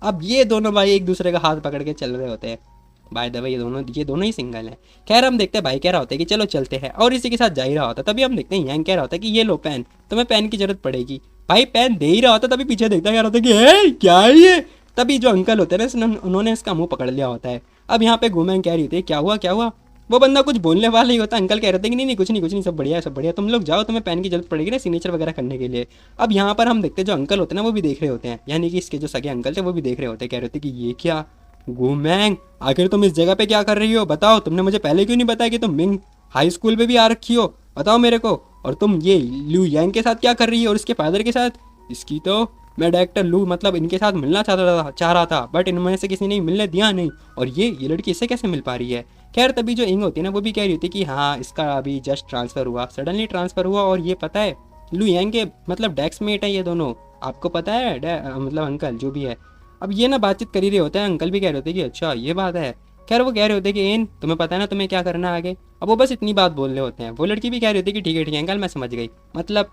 अब ये दोनों भाई एक दूसरे का हाथ पकड़ के चल रहे होते हैं। बाय द वे ये दोनों ही सिंगल हैं। खैर हम देखते हैं भाई कह रहा होता है कि चलो चलते हैं, और इसी के साथ जा ही रहा होता है। तभी हम देखते हैं यांग कह रहा होता है कि ये लो पेन, तुम्हें पेन की जरूरत पड़ेगी। भाई पेन दे ही रहा होता तभी पीछे देखता कह रहा होता है कि क्या है ये। तभी जो अंकल होते हैं ना उन्होंने इसका मुंह पकड़ लिया होता है। अब यहाँ पे गुमैंग कह रही थी क्या हुआ क्या हुआ, वो बंदा कुछ बोलने वाला ही होता है। अंकल कह रहे थे कि नहीं नहीं कुछ नहीं सब बढ़िया सब बढ़िया, तुम लोग जाओ तुम्हें पेन की जरूरत पड़ेगी ना सिग्नेचर वगैरह करने के लिए। अब यहाँ पर हम देखते हैं जो अंकल होते हैं ना वो भी देख रहे होते हैं, यानी कि इसके जो सगे अंकल थे वो भी देख रहे होते हैं। कह रहे थे कि ये क्या गुमैंग, आखिर तुम इस जगह पे क्या कर रही हो, बताओ तुमने मुझे पहले क्यों नहीं बताया कि तुम मिंग हाई स्कूल पे भी आ रखी हो, बताओ मेरे को। और तुम ये लू यांग के साथ क्या कर रही हो और इसके फादर के साथ। इसकी तो मैं डायरेक्टर लू मतलब इनके साथ मिलना चाह रहा था बट इनमें से किसी ने मिलने दिया नहीं, और ये लड़की इससे कैसे मिल पा रही है। खैर तभी जो इंग होती है ना वो भी कह रही थी कि हाँ इसका अभी जस्ट ट्रांसफ़र हुआ, सडनली ट्रांसफ़र हुआ, और ये पता है लू यांग के मतलब डेस्क मेट है ये दोनों, आपको पता है मतलब अंकल जो भी है। अब ये ना बातचीत कर ही रहे होते हैं, अंकल भी कह रहे होते हैं कि अच्छा ये बात है। खैर वो कह रहे होते हैं कि एन तुम्हें पता है ना तुम्हें क्या करना है आगे। अब वो बस इतनी बात बोल रहे होते हैं। वो लड़की भी कह रही होती है कि ठीक है अंकल मैं समझ गई, मतलब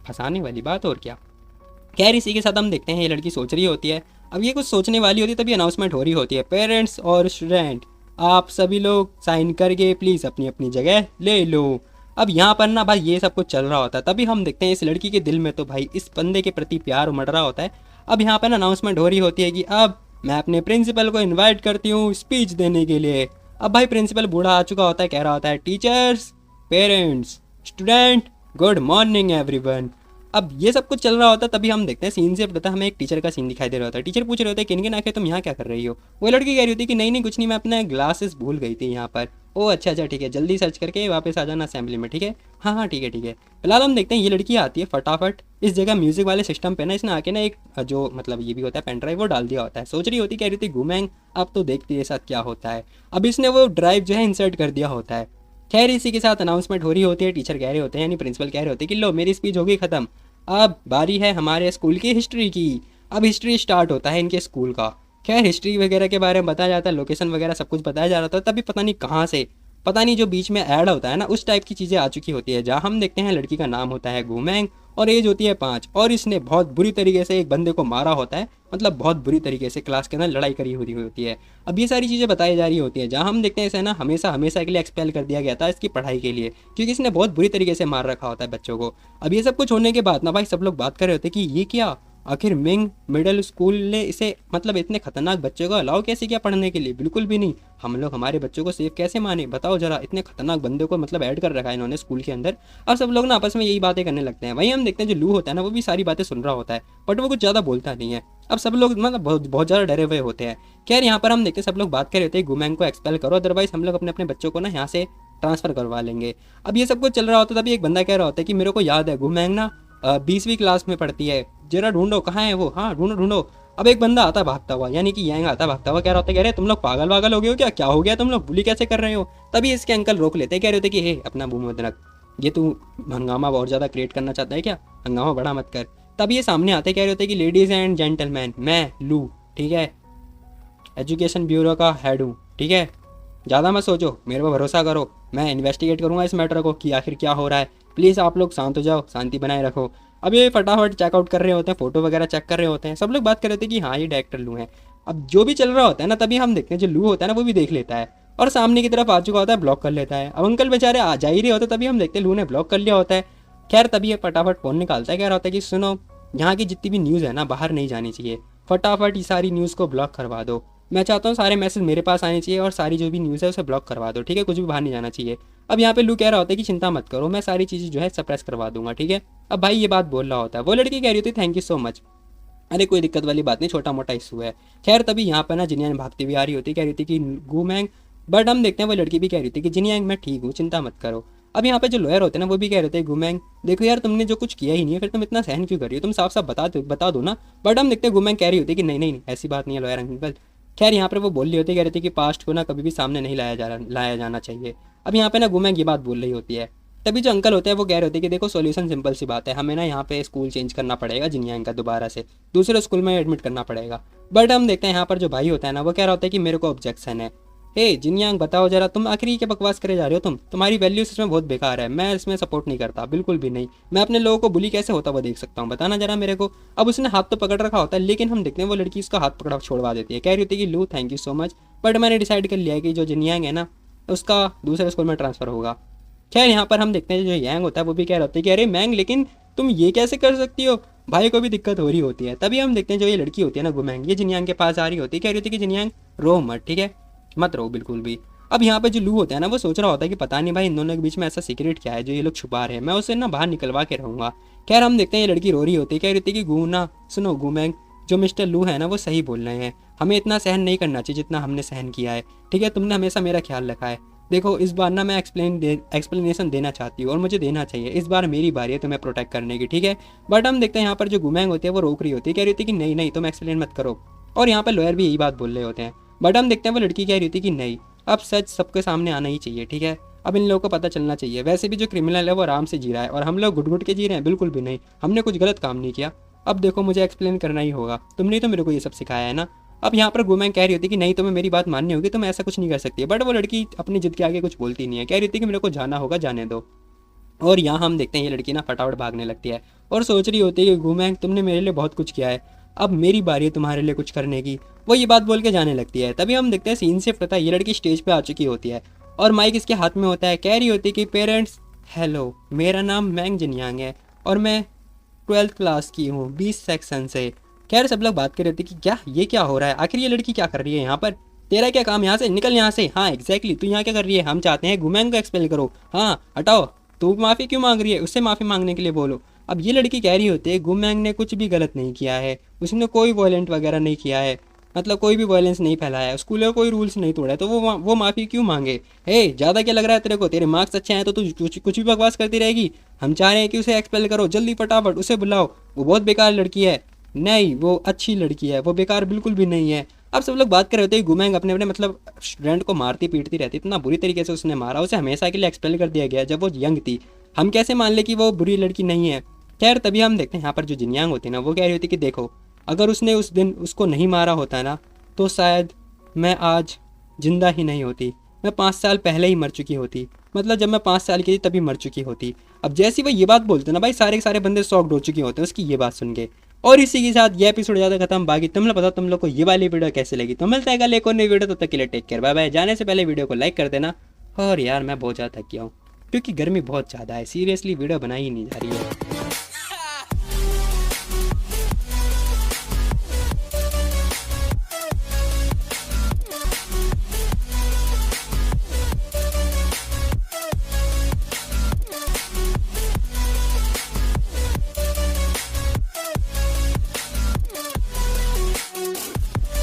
फंसाने वाली बात और क्या। खैर इसी के साथ हम देखते हैं ये लड़की सोच रही होती है। अब ये कुछ सोचने वाली होती है तभी अनाउंसमेंट हो रही होती है, पेरेंट्स और स्टूडेंट आप सभी लोग साइन करके प्लीज़ अपनी अपनी जगह ले लो। अब यहाँ पर ना भाई ये सब कुछ चल रहा होता है, तभी हम देखते हैं इस लड़की के दिल में तो भाई इस बंदे के प्रति प्यार उमड़ रहा होता है। अब यहाँ पर अनाउंसमेंट हो रही होती है कि अब मैं अपने प्रिंसिपल को इनवाइट करती हूँ स्पीच देने के लिए। अब भाई प्रिंसिपल बूढ़ा आ चुका होता है, कह रहा होता है teachers parents student good morning everyone. अब ये सब कुछ चल रहा होता है तभी हम देखते हैं सीन से पता हमें एक टीचर का सीन दिखाई दे रहा होता है। टीचर पूछ रहे होते हैं किन आके तुम यहाँ क्या कर रही हो। वो लड़की कह रही होती है कि नहीं कुछ नहीं मैं अपने ग्लासेस भूल गई थी यहाँ पर। ओ अच्छा ठीक है जल्दी सर्च करके वापस आ जाना असेंबली में, ठीक है हाँ ठीक है। फिलहाल हम देखते हैं ये लड़की आती है फटाफट इस जगह म्यूजिक वाले सिस्टम पे ना इसने आके ना एक जो मतलब ये भी होता है पेन ड्राइव वो डाल दिया होता है। सोच रही होती कह रही थी गुमैंग अब तो देखती है साथ क्या होता है। अब इसने वो ड्राइव जो है इंसर्ट कर दिया होता है। खैर इसी के साथ अनाउंसमेंट हो रही होती है, टीचर कह रहे होते हैं यानी प्रिंसिपल कह रहे होते हैं कि लो मेरी स्पीच हो गई ख़त्म, अब बारी है हमारे स्कूल की हिस्ट्री की। अब हिस्ट्री स्टार्ट होता है इनके स्कूल का। खैर हिस्ट्री वगैरह के बारे में बताया जाता है, लोकेशन वगैरह सब कुछ बताया जा रहा था। तभी पता नहीं कहाँ से पता नहीं जो बीच में ऐड होता है ना उस टाइप की चीज़ें आ चुकी होती है, जहाँ हम देखते हैं लड़की का नाम होता है गुमैंग और एज होती है 5, और इसने बहुत बुरी तरीके से एक बंदे को मारा होता है, मतलब बहुत बुरी तरीके से क्लास के अंदर लड़ाई करी हुई होती है। अब ये सारी चीज़ें बताई जा रही होती है, जहाँ हम देखते हैं इसे ना हमेशा के लिए एक्सपेल कर दिया गया था इसकी पढ़ाई के लिए, क्योंकि इसने बहुत बुरी तरीके से मार रखा होता है बच्चों को। अब ये सब कुछ होने के बाद ना भाई सब लोग बात कर रहे होते हैं कि ये क्या आखिर मिंग मिडिल स्कूल ने इसे मतलब इतने खतरनाक बच्चे को अलाउ कैसे किया पढ़ने के लिए? बिल्कुल भी नहीं। हम लोग हमारे बच्चों को सेफ कैसे माने? बताओ जरा, इतने खतरनाक बंदे को मतलब ऐड कर रखा है इन्होंने स्कूल के अंदर। अब सब लोग ना आपस में यही बातें करने लगते हैं। वहीं हम देखते हैं जो लू होता है ना, वो भी सारी बातें सुन रहा होता है, बट वो कुछ ज़्यादा बोलता नहीं है। अब सब लोग मतलब बहुत बहुत ज़्यादा डरे हुए होते हैं। खैर यहाँ पर हम देखते हैं सब लोग बात कर रहे होते हैं, गुमैंग को एक्सपेल करो, अदरवाइज हम लोग अपने अपने बच्चों को ना यहाँ से ट्रांसफर करवा लेंगे। अब ये सब कुछ चल रहा होता है, तभी एक बंदा कह रहा होता है कि मेरे को याद है गुमैंग ना 20वीं क्लास में पढ़ती है, जरा ढूंढो कहाँ है वो, हाँ ढूंढो ढूंढो। अब एक बंदा आता भागता हुआ, यानी कि यंग आता भागता हुआ, कह रहा होता है, कह रहे तुम लोग पागल वागल हो गए हो क्या हो गया तुम लोग, बुली कैसे कर रहे हो? तभी इसके अंकल रोक लेते हैं, कह रहे होते कि हे अपना मुंह मत रख, ये तू हंगामा बहुत ज़्यादा क्रिएट करना चाहता है क्या, हंगामा बड़ा मत कर। तभी ये सामने आते कह रहे होते कि लेडीज़ एंड जेंटलमैन, मैं लू, ठीक है, एजुकेशन ब्यूरो का हेड हूँ, ठीक है, ज़्यादा मत सोचो, मेरे को भरोसा करो, मैं इन्वेस्टिगेट करूँगा इस मैटर को कि आखिर क्या हो रहा है। प्लीज़ आप लोग शांत हो जाओ, शांति बनाए रखो। अब ये फटाफट चेकआउट कर रहे होते हैं, फोटो वगैरह चेक कर रहे होते हैं, सब लोग बात कर रहे थे कि हाँ ये डायरेक्टर लू है। अब जो भी चल रहा होता है ना, तभी हम देखते हैं जो लू होता है ना वो भी देख लेता है और सामने की तरफ आ चुका होता है, ब्लॉक कर लेता है। अब अंकल बेचारे आ जा ही रहे होते, तभी हम देखते हैं लू ने ब्लॉक कर लिया होता है। खैर तभी ये फटाफट फ़ोन निकालता है, कह रहा होता है कि सुनो, यहाँ की जितनी भी न्यूज़ है ना बाहर नहीं जानी चाहिए, फटाफट ये सारी न्यूज़ को ब्लॉक करवा दो। मैं चाहता हूँ सारे मैसेज मेरे पास आने चाहिए और सारी जो भी न्यूज़ है उसे ब्लॉक करवा दो, ठीक है, कुछ भी बाहर नहीं जाना चाहिए। अब यहाँ पे लू कह रहा होता है कि चिंता मत करो, मैं सारी चीज़ें जो है सप्रेस करवा दूंगा, ठीक है। अब भाई ये बात बोल रहा होता है, वो लड़की कह रही होती है थैंक यू सो मच, अरे कोई दिक्कत वाली बात नहीं, छोटा मोटा इशू है। खैर तभी यहाँ पर ना जिनियांग भागती हुई आ रही होती, कह रही थी कि गुमैंग, बट हम देखते हैं वो लड़की भी कह रही थी कि जिनियांग मैं ठीक हूँ, चिंता मत करो। अब यहाँ पे जो लॉयर होते हैं ना वो भी कह रहे थे गुमैंग देखो यार तुमने जो कुछ किया ही नहीं है, फिर तुम इतना सहन क्यों कर रही हो, तुम साफ साफ बता दो ना। बट हम देखते हैं गुमैंग कह रही होती कि नहीं नहीं ऐसी बात नहीं है लॉयर अंकल। खैर यहाँ पर वो बोल रही होती, कह रही थी कि पास्ट को ना कभी भी सामने नहीं लाया जाना चाहिए। अब यहाँ पे ना गुमैंग ये बात बोल रही होती है, तभी जो अंकल होते हैं वो कह रहे होते हैं कि देखो सॉल्यूशन सिंपल सी बात है, हमें ना यहाँ पे स्कूल चेंज करना पड़ेगा जिनियांग का, दोबारा से दूसरे स्कूल में एडमिट करना पड़ेगा। बट हम देखते हैं यहाँ पर जो भाई होता है ना वो कह रहा होता है कि मेरे को ऑब्जेक्शन है। हे जिनियांग बताओ जरा, तुम आखिर ये क्या बकवास करे जा रहे हो, तुम्हारी वैल्यूज इसमें बहुत बेकार है, मैं इसमें सपोर्ट नहीं करता बिल्कुल भी नहीं। मैं अपने लोगों को बुली कैसे होता हुआ देख सकता हूँ, बताना जरा मेरे को। अब उसने हाथ तो पकड़ रखा होता है, लेकिन हम देखते हैं वो लड़की उसका हाथ पकड़ा छोड़वा देती है, कह रही होती है कि लू thank you so much, but मैंने डिसाइड कर लिया है कि जो जिनियांग है ना उसका दूसरे स्कूल में ट्रांसफ़र होगा। खैर यहाँ पर हम देखते हैं जो यांग होता है वो भी कह रहा होता है कि अरे मैंग लेकिन तुम ये कैसे कर सकती हो, भाई को भी दिक्कत हो रही होती है। तभी हम देखते हैं जो ये लड़की होती है ना गुमैंग, ये जिनियांग के पास आ रही होती है, कह रही होती है कि जिनियांग रो मत, ठीक है, मत रो बिल्कुल भी। अब यहाँ पे जो लू होता है ना वो सोच रहा होता है कि पता नहीं भाई इन दोनों के बीच में ऐसा सीक्रेट क्या है जो ये लोग छुपा रहे हैं, मैं उसे ना बाहर निकलवा के रहूँगा। खैर हम देखते हैं ये लड़की रो रही होती है, कह रही होती है कि गूना सुनो गुमैंग, जो मिस्टर लू है ना वो सही बोल रहे हैं, हमें इतना सहन नहीं करना चाहिए जितना हमने सहन किया है, ठीक है, तुमने हमेशा मेरा ख्याल रखा है। देखो इस बार ना मैं एक्सप्लेनेशन देना चाहती हूँ और मुझे देना चाहिए, इस बार मेरी बारी है तुम्हें प्रोटेक्ट करने की, ठीक है। बट हम देखते हैं यहाँ पर जो गुमैंग होती है वो रोक रही होती है, कह रही होती है कि नहीं नहीं तुम एक्सप्लेन मत करो, और यहाँ पर लॉयर भी यही बात बोल रहे होते हैं। बट हम देखते हैं वो लड़की कह रही थी कि नहीं, अब सच सबके सामने आना ही चाहिए, ठीक है, अब इन लोगों को पता चलना चाहिए, वैसे भी जो क्रिमिनल है वो आराम से जी रहा है और हम लोग घुट घुट के जी रहे हैं, बिल्कुल भी नहीं, हमने कुछ गलत काम नहीं किया। अब देखो मुझे एक्सप्लेन करना ही होगा, तुमने तो मेरे को ये सब सिखाया है ना। अब यहाँ पर गुमैंग कह रही होती कि नहीं तुम्हें मेरी बात माननी होगी, तुम ऐसा कुछ नहीं कर सकती, बट वो लड़की अपनी जिद के आगे कुछ बोलती नहीं है, कह रही थी कि मेरे को जाना होगा, जाने दो। और यहाँ हम देखते हैं ये लड़की ना फटाफट भागने लगती है और सोच रही होती है कि गुमैंग तुमने मेरे लिए बहुत कुछ किया है, अब मेरी बारी है तुम्हारे लिए कुछ करने की। वो ये बात बोल के जाने लगती है। तभी हम देखते हैं सीन से पता है ये लड़की स्टेज पे आ चुकी होती है और माइक इसके हाथ में होता है, कह रही होती है कि पेरेंट्स हेलो, मेरा नाम मैंग जिनियांग है और मैं 12th क्लास की हूँ 20 सेक्शन से। खैर सब लोग बात कर रहे थे कि क्या ये क्या हो रहा है, आखिर ये लड़की क्या कर रही है यहाँ पर, तेरा क्या काम, यहाँ से निकल यहाँ से। हाँ एग्जैक्टली तू यहाँ क्या कर रही है, हम चाहते हैं गुमैंग को एक्सपेल करो, हाँ हटाओ, तू माफ़ी क्यों मांग रही है, उससे माफ़ी मांगने के लिए बोलो। अब ये लड़की कह रही होती है गुमैंग ने कुछ भी गलत नहीं किया है, उसने कोई वायलेंट वगैरह नहीं किया है, मतलब कोई भी वायलेंस नहीं फैलाया है, स्कूल में कोई रूल्स नहीं तोड़ा है, तो वो माफ़ी क्यों मांगे। हे ज़्यादा क्या लग रहा है तेरे को, तेरे मार्क्स अच्छे हैं तो तू कुछ भी बकवास करती रहेगी, हम चाह रहे हैं कि उसे एक्सपेल करो, जल्दी फटाफट उसे बुलाओ, वो बहुत बेकार लड़की है। नहीं वो अच्छी लड़की है, वो बेकार बिल्कुल भी नहीं है। अब सब लोग बात कर रहे थे गुमैंग अपने अपने मतलब स्टूडेंट को मारती पीटती रहती, इतना बुरी तरीके से उसने मारा, उसे हमेशा के लिए एक्सपेल कर दिया गया जब वो यंग थी, हम कैसे मान ले कि वो बुरी लड़की नहीं है। खैर तभी हम देखते हैं यहाँ पर जो जिनियांग होती है ना वो कह रही होती कि देखो अगर उसने उस दिन उसको नहीं मारा होता ना तो शायद मैं आज जिंदा ही नहीं होती, मैं 5 साल पहले ही मर चुकी होती, मतलब जब मैं 5 साल की थी तभी मर चुकी होती। अब जैसी वो ये बात बोलते ना भाई सारे के सारे बंदे शॉक्ड हो चुके होते हैं उसकी ये बात सुन के। और इसी के साथ ये एपिसोड ज़्यादा खत्म, बाकी तुम लोग बताओ तुम लोग को ये वाली वीडियो कैसे लगी, तो मिलता है कल एक और नई वीडियो, तब तक के लिए टेक केयर, बाय बाय। जाने से पहले वीडियो को लाइक कर देना, और यार मैं बहुत ज़्यादा थक गया हूँ क्योंकि गर्मी बहुत ज़्यादा है, सीरियसली वीडियो बनाई ही नहीं जा रही है।